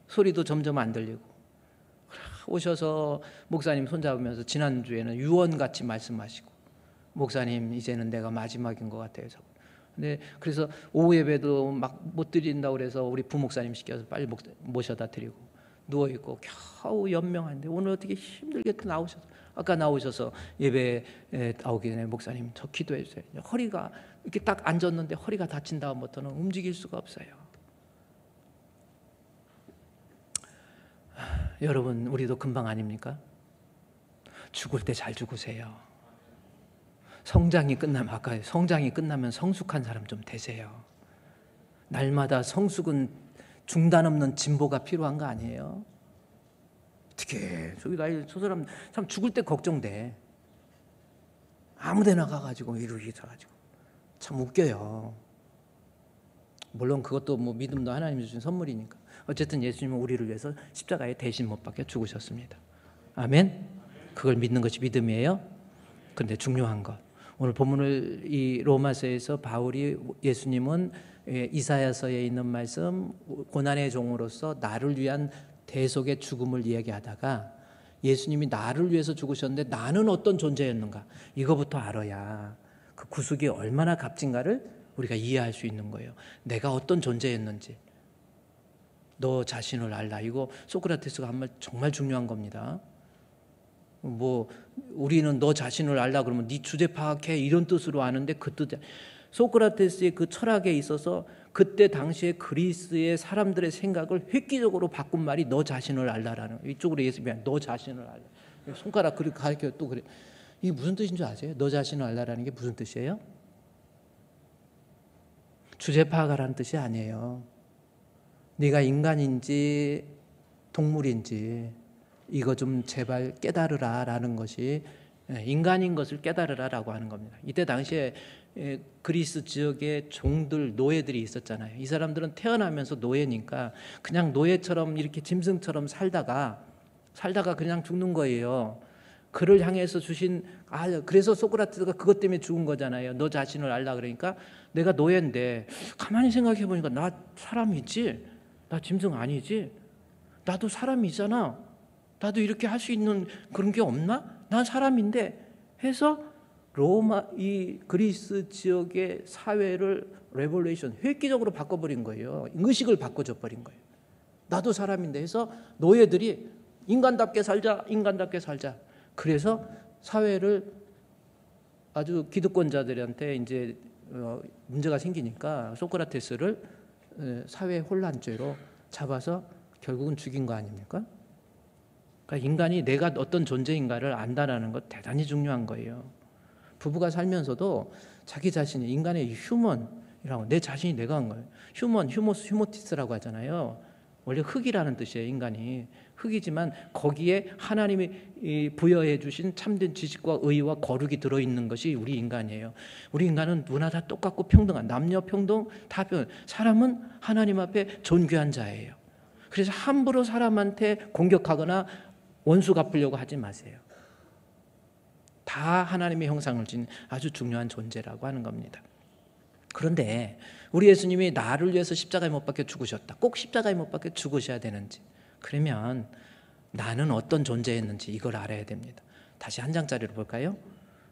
소리도 점점 안 들리고 오셔서 목사님 손잡으면서 지난주에는 유언같이 말씀하시고, 목사님 이제는 내가 마지막인 것 같아요. 근데 그래서 오후 예배도 막 못 드린다고 그래서 우리 부목사님 시켜서 빨리 모셔다 드리고 누워있고 겨우 연명한데 오늘 어떻게 힘들게 또 나오셔서, 아까 나오셔서 예배에 나오기 전에 목사님 저 기도해 주세요. 허리가 이렇게 딱 앉았는데 허리가 다친 다음부터는 움직일 수가 없어요. 여러분, 우리도 금방 아닙니까? 죽을 때 잘 죽으세요. 성장이 끝나면 성숙한 사람 좀 되세요. 날마다 성숙은 중단 없는 진보가 필요한 거 아니에요? 어떻게 저 사람 참 죽을 때 걱정돼. 아무데나 가가지고 이러기 저가지고 참 웃겨요. 물론 그것도 뭐 믿음도 하나님이 주신 선물이니까. 어쨌든 예수님은 우리를 위해서 십자가에 대신 못 박혀 죽으셨습니다. 아멘. 그걸 믿는 것이 믿음이에요. 그런데 중요한 것, 오늘 본문을 이 로마서에서 바울이 예수님은 이사야서에 있는 말씀, 고난의 종으로서 나를 위한 대속의 죽음을 이야기하다가 예수님이 나를 위해서 죽으셨는데 나는 어떤 존재였는가, 이거부터 알아야 그 구속이 얼마나 값진가를 우리가 이해할 수 있는 거예요. 내가 어떤 존재였는지 너 자신을 알라. 이거 소크라테스가 한 말 정말 중요한 겁니다. 뭐 우리는 너 자신을 알라 그러면 네 주제 파악해 이런 뜻으로 아는데 그 뜻, 소크라테스의 그 철학에 있어서 그때 당시에 그리스의 사람들의 생각을 획기적으로 바꾼 말이 너 자신을 알라라는, 이쪽으로 예수님이 너 자신을 알라. 손가락 그렇게 가리켜 또 그래. 이게 무슨 뜻인 줄 아세요? 너 자신을 알라라는 게 무슨 뜻이에요? 주제 파악하라는 뜻이 아니에요. 네가 인간인지 동물인지 이거 좀 제발 깨달으라라는 것이, 인간인 것을 깨달으라라고 하는 겁니다. 이때 당시에 그리스 지역에 종들, 노예들이 있었잖아요. 이 사람들은 태어나면서 노예니까 그냥 노예처럼 이렇게 짐승처럼 살다가 그냥 죽는 거예요. 그를 향해서 주신, 그래서 소크라테스가 그것 때문에 죽은 거잖아요. 너 자신을 알라 그러니까 내가 노예인데 가만히 생각해 보니까 나 사람이지, 나 짐승 아니지, 나도 사람이잖아, 나도 이렇게 할 수 있는 그런 게 없나? 난 사람인데 해서 로마, 이 그리스 지역의 사회를 레볼루션, 획기적으로 바꿔버린 거예요. 의식을 바꿔줘 버린 거예요. 나도 사람인데 해서 노예들이 인간답게 살자, 인간답게 살자. 그래서 사회를 아주 기득권자들한테 이제 문제가 생기니까 소크라테스를 사회 혼란죄로 잡아서 결국은 죽인 거 아닙니까? 그러니까 인간이 내가 어떤 존재인가를 안다라는 것 대단히 중요한 거예요. 부부가 살면서도 자기 자신이, 인간의 휴먼이라고, 내 자신이 내가 한 거예요. 휴모티스라고 하잖아요. 원래 흙이라는 뜻이에요. 인간이 흙이지만 거기에 하나님이 부여해 주신 참된 지식과 의와 거룩이 들어있는 것이 우리 인간이에요. 우리 인간은 누구나 다 똑같고 평등한, 남녀 평등 다 사람은 하나님 앞에 존귀한 자예요. 그래서 함부로 사람한테 공격하거나 원수 갚으려고 하지 마세요. 다 하나님의 형상을 진 아주 중요한 존재라고 하는 겁니다. 그런데 우리 예수님이 나를 위해서 십자가에 못 박혀 죽으셨다. 꼭 십자가에 못 박혀 죽으셔야 되는지, 그러면 나는 어떤 존재였는지 이걸 알아야 됩니다. 다시 한 장짜리로 볼까요?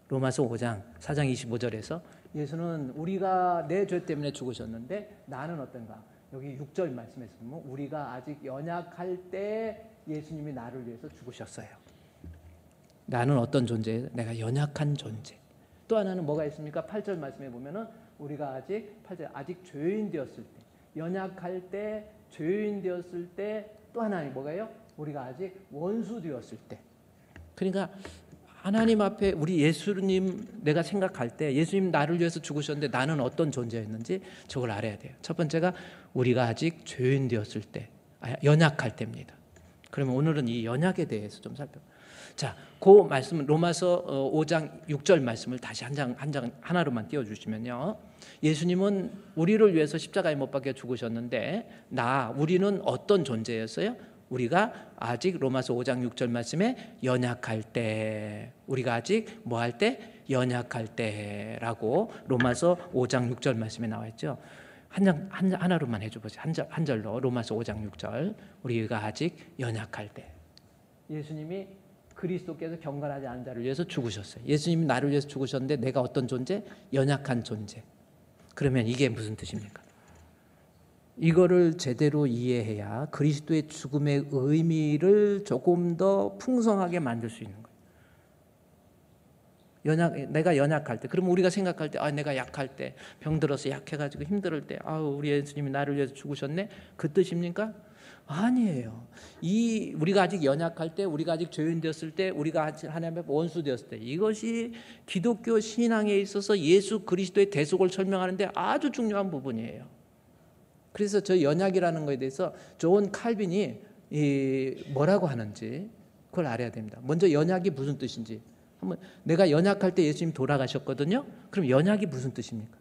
로마서 5장 4장 25절에서 예수는 우리가 내 죄 때문에 죽으셨는데 나는 어떤가? 여기 6절 말씀에서 보면 우리가 아직 연약할 때 예수님이 나를 위해서 죽으셨어요. 나는 어떤 존재예요? 내가 연약한 존재. 또 하나는 뭐가 있습니까? 8절 말씀에 보면은 우리가 아직 죄인 되었을 때, 연약할 때, 죄인 되었을 때, 또 하나는 뭐가요? 우리가 아직 원수 되었을 때. 그러니까 하나님 앞에 우리 예수님, 내가 생각할 때 예수님 나를 위해서 죽으셨는데 나는 어떤 존재였는지 저걸 알아야 돼요. 첫 번째가 우리가 아직 죄인 되었을 때, 연약할 때입니다. 그러면 오늘은 이 연약에 대해서 좀 살펴볼게요. 자, 그 말씀은 로마서 5장 6절 말씀을 다시 한 장 하나로만 띄워주시면요. 예수님은 우리를 위해서 십자가에 못 박혀 죽으셨는데 우리는 어떤 존재였어요? 우리가 아직 로마서 5장 6절 말씀에 연약할 때, 우리가 아직 뭐 할 때? 연약할 때라고 로마서 5장 6절 말씀에 나와 있죠. 하나로만 해줘보세요. 한 절로 로마서 5장 6절. 우리가 아직 연약할 때. 예수님이 그리스도께서 경건하지 않은 자를 위해서 죽으셨어요. 예수님이 나를 위해서 죽으셨는데 내가 어떤 존재? 연약한 존재. 그러면 이게 무슨 뜻입니까? 이거를 제대로 이해해야 그리스도의 죽음의 의미를 조금 더 풍성하게 만들 수 있는 거예요. 내가 연약할 때, 그러면 우리가 생각할 때, 내가 약할 때, 병들어서 약해가지고 힘들 때, 우리 예수님이 나를 위해서 죽으셨네? 그 뜻입니까? 아니에요. 우리가 아직 연약할 때, 우리가 아직 죄인 되었을 때, 우리가 아직 하나님의 원수 되었을 때, 이것이 기독교 신앙에 있어서 예수 그리스도의 대속을 설명하는데 아주 중요한 부분이에요. 그래서 저 연약이라는 것에 대해서 존 칼빈이 뭐라고 하는지 그걸 알아야 됩니다. 먼저 연약이 무슨 뜻인지. 내가 연약할 때 예수님 돌아가셨거든요. 그럼 연약이 무슨 뜻입니까?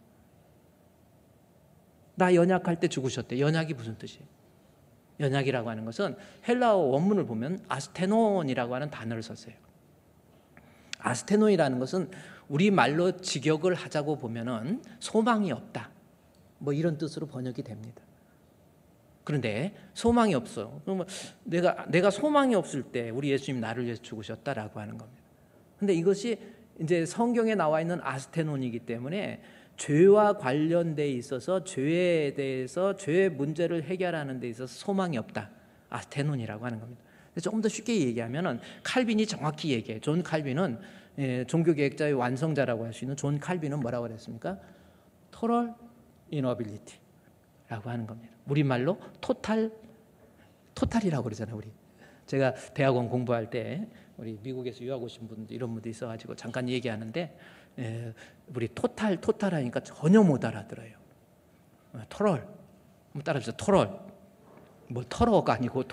나 연약할 때 죽으셨대. 연약이 무슨 뜻이에요? 연약이라고 하는 것은 헬라어 원문을 보면 아스테논이라고 하는 단어를 썼어요. 아스테논이라는 것은 우리말로 직역을 하자고 보면은 소망이 없다, 뭐 이런 뜻으로 번역이 됩니다. 그런데 소망이 없어. 그러면 내가 소망이 없을 때 우리 예수님 나를 위해서 죽으셨다라고 하는 겁니다. 근데 이것이 이제 성경에 나와 있는 아스테논이기 때문에 죄와 관련돼 있어서 죄에 대해서 죄의 문제를 해결하는 데 있어서 소망이 없다. 아스테논이라고 하는 겁니다. 조금 더 쉽게 얘기하면은 칼빈이 정확히 얘기해. 존 칼빈은 종교개혁자의 완성자라고 할 수 있는 존 칼빈은 뭐라고 그랬습니까? total inability라고 하는 겁니다. 우리말로 토탈이라고 그러잖아요. 우리 제가 대학원 공부할 때 우리 미국에서 유학 오신 분들 이런 분들 있어가지고 잠깐 얘기하는데 우리 토탈 하니까 전혀 못 알아들어요. 토럴 한번 따라해주세요. 토럴 뭐 터러가 아니고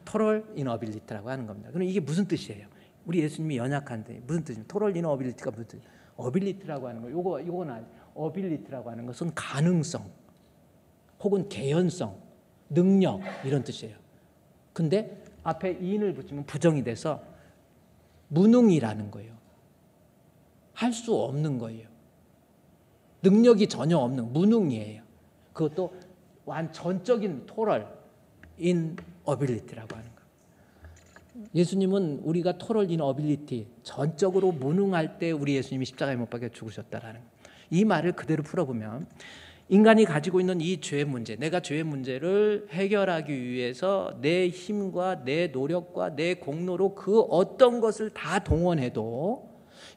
토럴 인어빌리티라고 하는 겁니다. 그럼 이게 무슨 뜻이에요? 우리 예수님이 연약한데 무슨 뜻이에요? 토럴 인어빌리티가 무슨 뜻이에요? 어빌리티라고 하는 거 요거는 어빌리티라고 하는 것은 가능성 혹은 개연성, 능력 이런 뜻이에요. 근데 앞에 인을 붙이면 부정이 돼서 무능이라는 거예요. 할 수 없는 거예요. 능력이 전혀 없는 무능이에요. 그것도 전적인 토럴 인어빌리티라고 하는 거예요. 예수님은 우리가 토럴 인어빌리티 전적으로 무능할 때 우리 예수님이 십자가에 못 박혀 죽으셨다라는 거예요. 이 말을 그대로 풀어보면 인간이 가지고 있는 이 죄의 문제, 내가 죄의 문제를 해결하기 위해서 내 힘과 내 노력과 내 공로로 그 어떤 것을 다 동원해도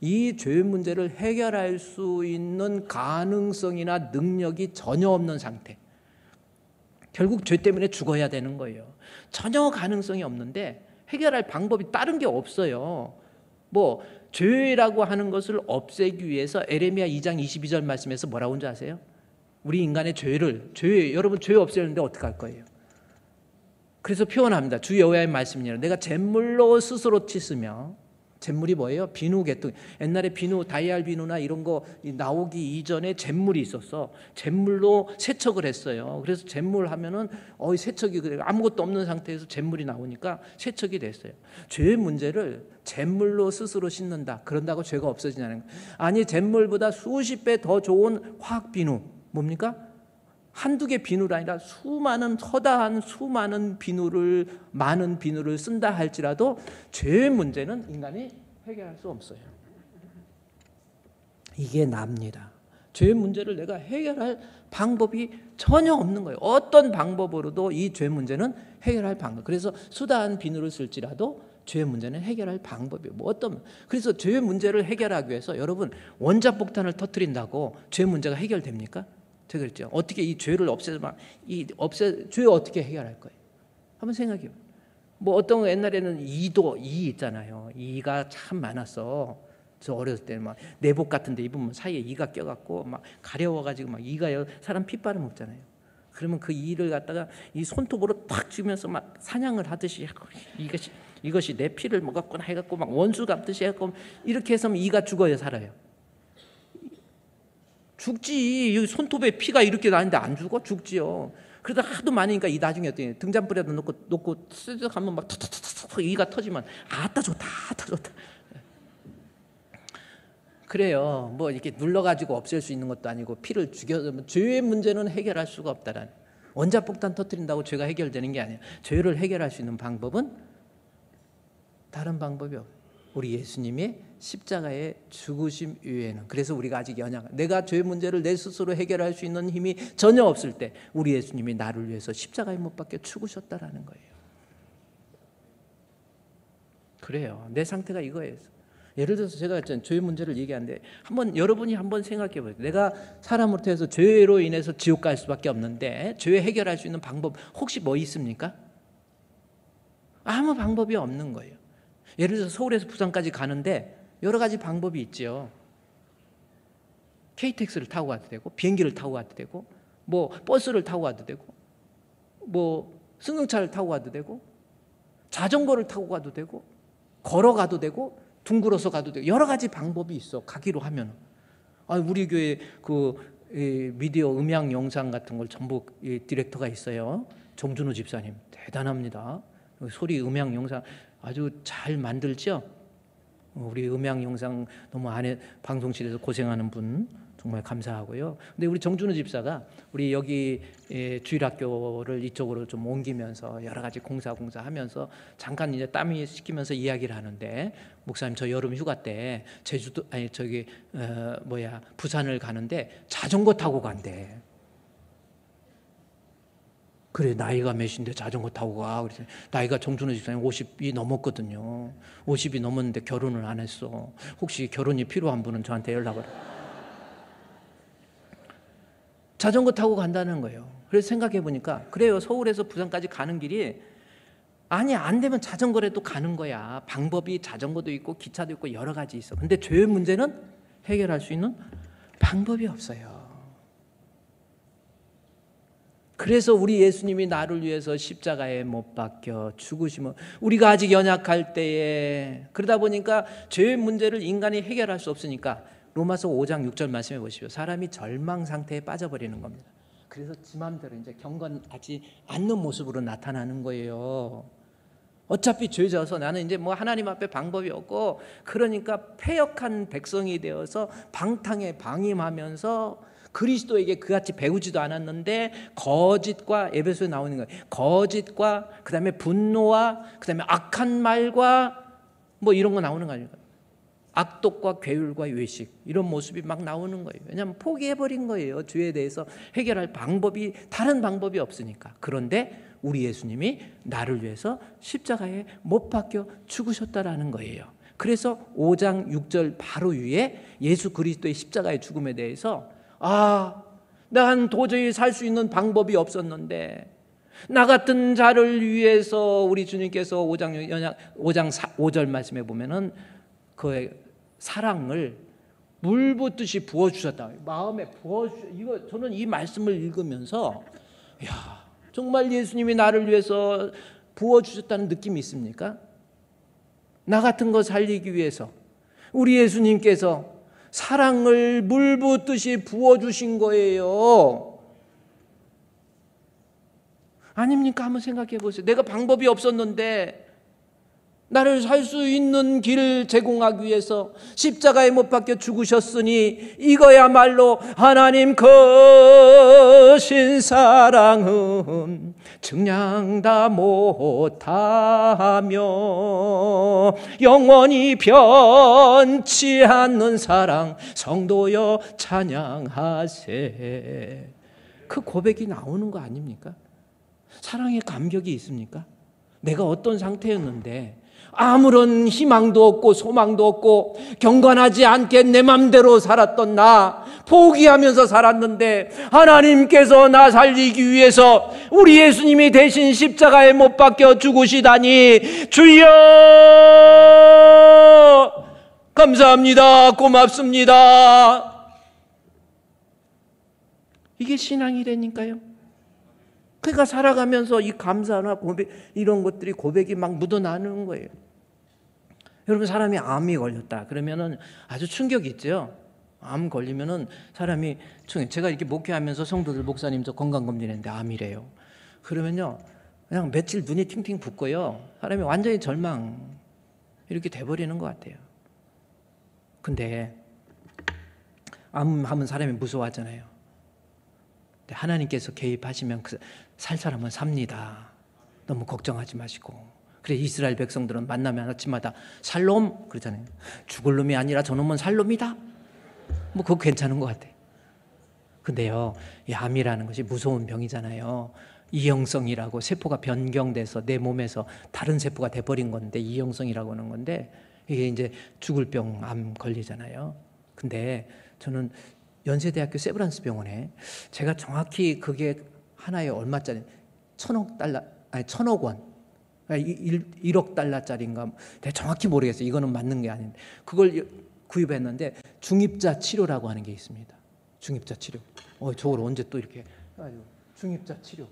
이 죄의 문제를 해결할 수 있는 가능성이나 능력이 전혀 없는 상태. 결국 죄 때문에 죽어야 되는 거예요. 전혀 가능성이 없는데 해결할 방법이 다른 게 없어요. 뭐 죄라고 하는 것을 없애기 위해서 에레미야 2장 22절 말씀에서 뭐라고 하는지 아세요? 우리 인간의 여러분 죄 없애려는데 어떻게 할 거예요? 그래서 표현합니다. 주 여호와의 말씀이니라. 내가 잿물로 스스로 씻으며, 잿물이 뭐예요? 비누 개통. 옛날에 비누, 다이알 비누나 이런 거 나오기 이전에 잿물이 있었어. 잿물로 세척을 했어요. 그래서 잿물 하면은 세척이 아무것도 없는 상태에서 잿물이 나오니까 세척이 됐어요. 죄의 문제를 잿물로 스스로 씻는다. 그런다고 죄가 없어지냐는 거예요. 아니, 잿물보다 수십 배 더 좋은 화학 비누. 뭡니까? 한두 개 비누가 아니라 허다한 수많은 많은 비누를 쓴다 할지라도 죄의 문제는 인간이 해결할 수 없어요. 이게 납니다. 죄의 문제를 내가 해결할 방법이 전혀 없는 거예요. 어떤 방법으로도 이 죄 문제는 해결할 방법. 그래서 수다한 비누를 쓸지라도 죄의 문제는 해결할 방법이 그래서 죄의 문제를 해결하기 위해서 여러분 원자폭탄을 터뜨린다고 죄 문제가 해결됩니까? 제가 그랬죠. 어떻게 이 죄를 죄 어떻게 해결할 거예요? 한번 생각해요. 뭐 어떤 옛날에는 이 있잖아요. 이가 참 많았어. 저 어렸을 때는 막 내복 같은 데 입으면 사이에 이가 껴갖고 막 가려워가지고 막 이가 사람 핏바람 먹잖아요. 그러면 그 이를 갖다가 이 손톱으로 탁 쥐면서 막 사냥을 하듯이 이것이 내 피를 먹었구나 해갖고 막 원수 감듯이 해갖고 이렇게 해서 이가 죽어요, 살아요? 죽지. 여기 손톱에 피가 이렇게 나는데 안 죽어? 죽지요. 그러다 하도 많으니까 이 나중에 어떻게 등잔불에다 놓고 쓰적 하면 막 탁탁탁탁 이가 터지면 아따 좋다. 그래요. 뭐 이렇게 눌러가지고 없앨 수 있는 것도 아니고 피를 죽여서 죄의 문제는 해결할 수가 없다라는. 원자폭탄 터뜨린다고 죄가 해결되는 게 아니에요. 죄를 해결할 수 있는 방법은 다른 방법이 없어요. 우리 예수님의 십자가의 죽으심 이외에는. 그래서 우리가 아직 내가 죄 문제를 내 스스로 해결할 수 있는 힘이 전혀 없을 때 우리 예수님이 나를 위해서 십자가에 못 박혀 죽으셨다라는 거예요. 그래요. 내 상태가 이거예요. 예를 들어서 제가 죄 문제를 얘기하는데 여러분이 한번 생각해 보세요. 내가 사람으로 해서 죄로 인해서 지옥 갈 수밖에 없는데 죄 해결할 수 있는 방법 혹시 뭐 있습니까? 아무 방법이 없는 거예요. 예를 들어서 서울에서 부산까지 가는데 여러 가지 방법이 있죠. KTX를 타고 가도 되고, 비행기를 타고 가도 되고, 뭐 버스를 타고 가도 되고, 뭐 승용차를 타고 가도 되고, 자전거를 타고 가도 되고, 걸어가도 되고, 둥글어서 가도 되고, 여러 가지 방법이 있어. 가기로 하면. 우리 교회 미디어 음향 영상 같은 걸 전부 디렉터가 있어요. 정준호 집사님 대단합니다. 소리 음향 영상 아주 잘 만들죠. 우리 음향 영상 너무 방송실에서 고생하는 분 정말 감사하고요. 근데 우리 정준호 집사가 우리 여기 주일학교를 이쪽으로 좀 옮기면서 여러 가지 공사하면서 잠깐 이제 땀이 식히면서 이야기를 하는데, 목사님 저 여름 휴가 때 부산을 가는데 자전거 타고 간대. 그래, 나이가 몇인데 자전거 타고 가. 그래서 나이가 정준호 집사님 50이 넘었거든요. 50이 넘었는데 결혼을 안 했어. 혹시 결혼이 필요한 분은 저한테 연락을. 자전거 타고 간다는 거예요. 그래서 생각해 보니까 그래요. 서울에서 부산까지 가는 길이 아니 안 되면 자전거라도 가는 거야. 방법이 자전거도 있고 기차도 있고 여러 가지 있어. 근데 죄의 문제는 해결할 수 있는 방법이 없어요. 그래서 우리 예수님이 나를 위해서 십자가에 못 박혀 죽으시면 우리가 아직 연약할 때에 그러다 보니까 죄의 문제를 인간이 해결할 수 없으니까 로마서 5장 6절 말씀해 보십시오. 사람이 절망 상태에 빠져버리는 겁니다. 그래서 지 맘대로 이제 경건하지 않는 모습으로 나타나는 거예요. 어차피 죄져서 나는 이제 뭐 하나님 앞에 방법이 없고 그러니까 패역한 백성이 되어서 방탕에 방임하면서 그리스도에게 그같이 배우지도 않았는데 거짓과 에베소에 나오는 거예요. 거짓과 그다음에 분노와 그다음에 악한 말과 뭐 이런 거 나오는 거 아닙니까? 악독과 괴율과 외식 이런 모습이 막 나오는 거예요. 왜냐하면 포기해버린 거예요. 죄에 대해서 해결할 방법이 다른 방법이 없으니까. 그런데 우리 예수님이 나를 위해서 십자가에 못 박혀 죽으셨다라는 거예요. 그래서 5장 6절 바로 위에 예수 그리스도의 십자가의 죽음에 대해서 난 도저히 살 수 있는 방법이 없었는데 나 같은 자를 위해서 우리 주님께서 5장 5절 말씀에 보면은 그의 사랑을 물 붓듯이 부어주셨다. 마음에 부어주셨다. 이거 저는 이 말씀을 읽으면서 정말 예수님이 나를 위해서 부어주셨다는 느낌이 있습니까? 나 같은 거 살리기 위해서 우리 예수님께서 사랑을 물 붓듯이 부어주신 거예요. 아닙니까? 한번 생각해 보세요. 내가 방법이 없었는데 나를 살 수 있는 길을 제공하기 위해서 십자가에 못 박혀 죽으셨으니 이거야말로 하나님 크신 사랑은 증량다 못하며 영원히 변치 않는 사랑 성도여 찬양하세. 그 고백이 나오는 거 아닙니까? 사랑의 감격이 있습니까? 내가 어떤 상태였는데 아무런 희망도 없고 소망도 없고 경건하지 않게 내 맘대로 살았던 나 포기하면서 살았는데 하나님께서 나 살리기 위해서 우리 예수님이 대신 십자가에 못 박혀 죽으시다니 주여 감사합니다. 고맙습니다. 이게 신앙이라니까요. 그러니까 살아가면서 이 감사나 고백 이런 것들이 고백이 막 묻어나는 거예요. 여러분 사람이 암이 걸렸다 그러면은 아주 충격이 있죠. 암 걸리면은 사람이 제가 이렇게 목회하면서 성도들 목사님 저 건강검진했는데 암이래요. 그러면요 그냥 며칠 눈이 팅팅 붓고요 사람이 완전히 절망 이렇게 돼버리는 것 같아요. 근데 암하면 사람이 무서워하잖아요. 근데 하나님께서 개입하시면 살 사람은 삽니다. 너무 걱정하지 마시고. 그래 이스라엘 백성들은 만나면 아침마다 살롬 그러잖아요. 죽을 놈이 아니라 저놈은 살롬이다. 뭐 그거 괜찮은 것 같아요. 근데요 이 암이라는 것이 무서운 병이잖아요. 이형성이라고 세포가 변경돼서 내 몸에서 다른 세포가 돼버린 건데 이형성이라고 하는 건데 이게 이제 죽을 병 암 걸리잖아요. 근데 저는 연세대학교 세브란스 병원에 제가 정확히 그게 하나에 얼마짜리 1,000억 원 1억 달러짜리인가 내가 정확히 모르겠어요. 이거는 맞는 게 아닌데 그걸 구입했는데 중입자 치료라고 하는 게 있습니다. 중입자 치료. 저걸 언제 또 이렇게 중입자 치료.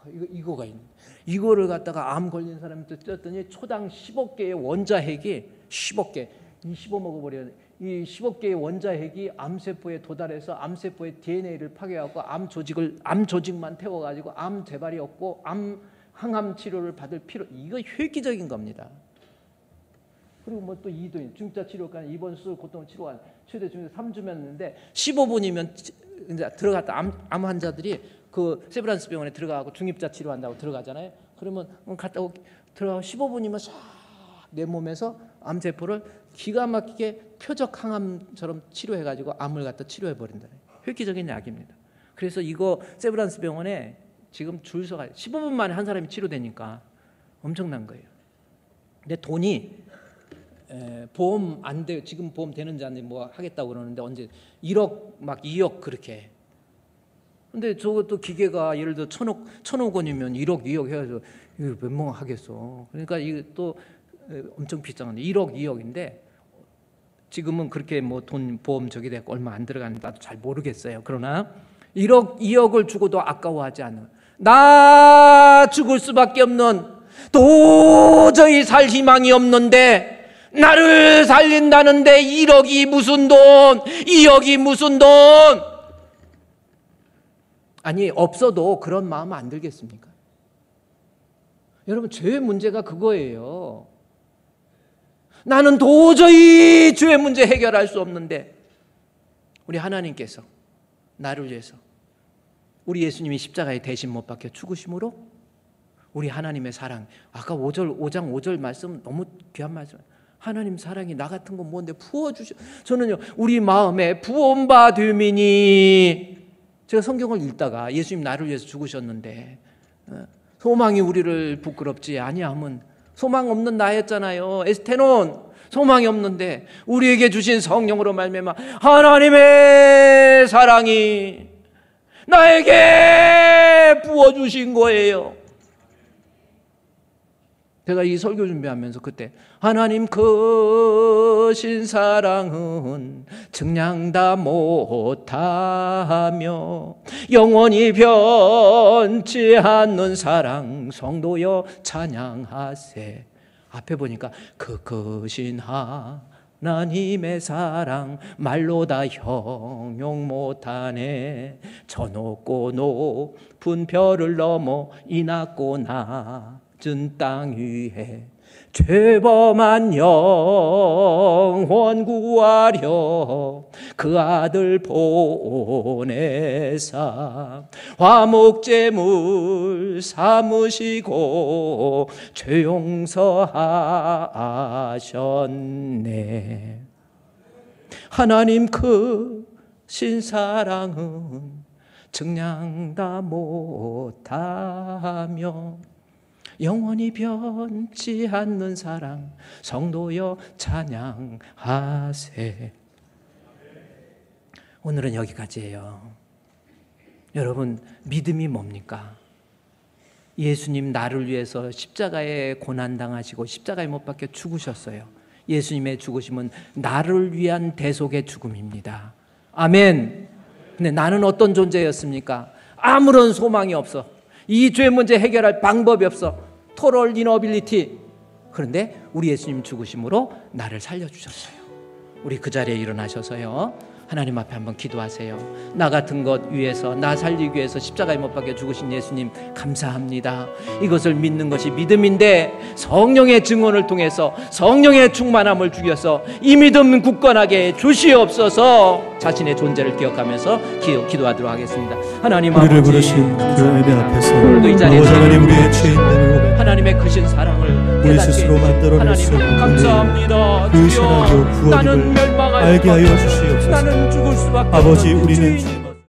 이거가 있는. 이거를 갖다가 암 걸린 사람한테 떴더니 초당 10억 개의 원자핵이 10억 개. 이 씹어 먹어버려야 돼. 이 10억 개의 원자핵이 암세포에 도달해서 암세포의 DNA를 파괴하고 암 조직만 태워가지고 암 재발이 없고 항암 치료를 받을 필요. 이거 획기적인 겁니다. 그리고 뭐 또 이도 중자 치료까지 입원 수술 고통 치료가 최대 중에서 3주면인데 15분이면 이제 들어갔다 암 환자들이 그 세브란스 병원에 들어가고 중입자 치료한다고 들어가잖아요. 그러면 갔다 들어가고 15분이면 싹 내 몸에서 암세포를 기가 막히게 표적 항암처럼 치료해가지고 암을 갖다 치료해버린다. 획기적인 약입니다. 그래서 이거 세브란스 병원에 지금 줄 서가 15분 만에 한 사람이 치료되니까 엄청난 거예요. 근데 돈이 보험 안 돼요. 지금 보험 되는지 안 되는지 뭐 하겠다고 그러는데 언제 1억 막 2억 그렇게 근데 저것도 기계가 예를 들어 1,000억 원이면 1억, 2억 해가지고 이거 몇 명 하겠어. 그러니까 이게 또 엄청 비싼 건데 1억, 2억인데 지금은 그렇게 뭐 돈 보험 저기 되고 얼마 안 들어가는지 나도 잘 모르겠어요. 그러나 1억, 2억을 주고도 아까워하지 않는, 나 죽을 수밖에 없는, 도저히 살 희망이 없는데 나를 살린다는데 1억이 무슨 돈, 2억이 무슨 돈. 아니 없어도 그런 마음 안 들겠습니까? 여러분 죄의 문제가 그거예요. 나는 도저히 죄의 문제 해결할 수 없는데 우리 하나님께서 나를 위해서 우리 예수님이 십자가에 대신 못 박혀 죽으심으로 우리 하나님의 사랑, 아까 5장 5절 말씀 너무 귀한 말씀, 하나님 사랑이 나 같은 건 뭔데 부어주셔. 저는요 우리 마음에 부원받음이니, 제가 성경을 읽다가 예수님 나를 위해서 죽으셨는데 소망이 우리를 부끄럽지 아니함은 소망 없는 나였잖아요. 에스테논 소망이 없는데 우리에게 주신 성령으로 말미암아 하나님의 사랑이 나에게 부어주신 거예요. 제가 이 설교 준비하면서 그때 하나님 크신 사랑은 측량다 못하며 영원히 변치 않는 사랑 성도여 찬양하세. 앞에 보니까 그 크신 하나님의 사랑 말로 다 형용 못하네. 저 높고 높은 별을 넘어 이 낮고 낮은 땅 위에 죄범한 영혼 구하려 그 아들 보내사 화목제물 삼으시고 죄 용서하셨네. 하나님 크신 사랑은 측량 다 못하며 영원히 변치 않는 사랑 성도여 찬양하세. 오늘은 여기까지예요. 여러분 믿음이 뭡니까? 예수님 나를 위해서 십자가에 고난당하시고 십자가에 못 박혀 죽으셨어요. 예수님의 죽으심은 나를 위한 대속의 죽음입니다. 아멘. 근데 나는 어떤 존재였습니까? 아무런 소망이 없어. 이 죄 문제 해결할 방법이 없어. 토럴 이너빌리티. 그런데 우리 예수님 죽으심으로 나를 살려주셨어요. 우리 그 자리에 일어나셔서요 하나님 앞에 한번 기도하세요. 나 같은 것 위해서, 나 살리기 위해서 십자가에 못 박혀 죽으신 예수님 감사합니다. 이것을 믿는 것이 믿음인데 성령의 증언을 통해서 성령의 충만함을 주셔서 이 믿음 굳건하게 주시옵소서. 자신의 존재를 기억하면서 기도하도록 하겠습니다. 하나님 아버지, 우리를 부르신 그 은혜 앞에서 오늘도 이 자리에 하나님 우리의 죄인됨을 고백, 하나님의 크신 사랑을 우리 스스로 만들어낼 수 하나님 없는 감사합니다. 그 사랑으로 나는 구원을 멸망할 알게 하여 수밖에 없어. 주시옵소서. 나는 죽을 수밖에 아버지 없는 우리는 죄인.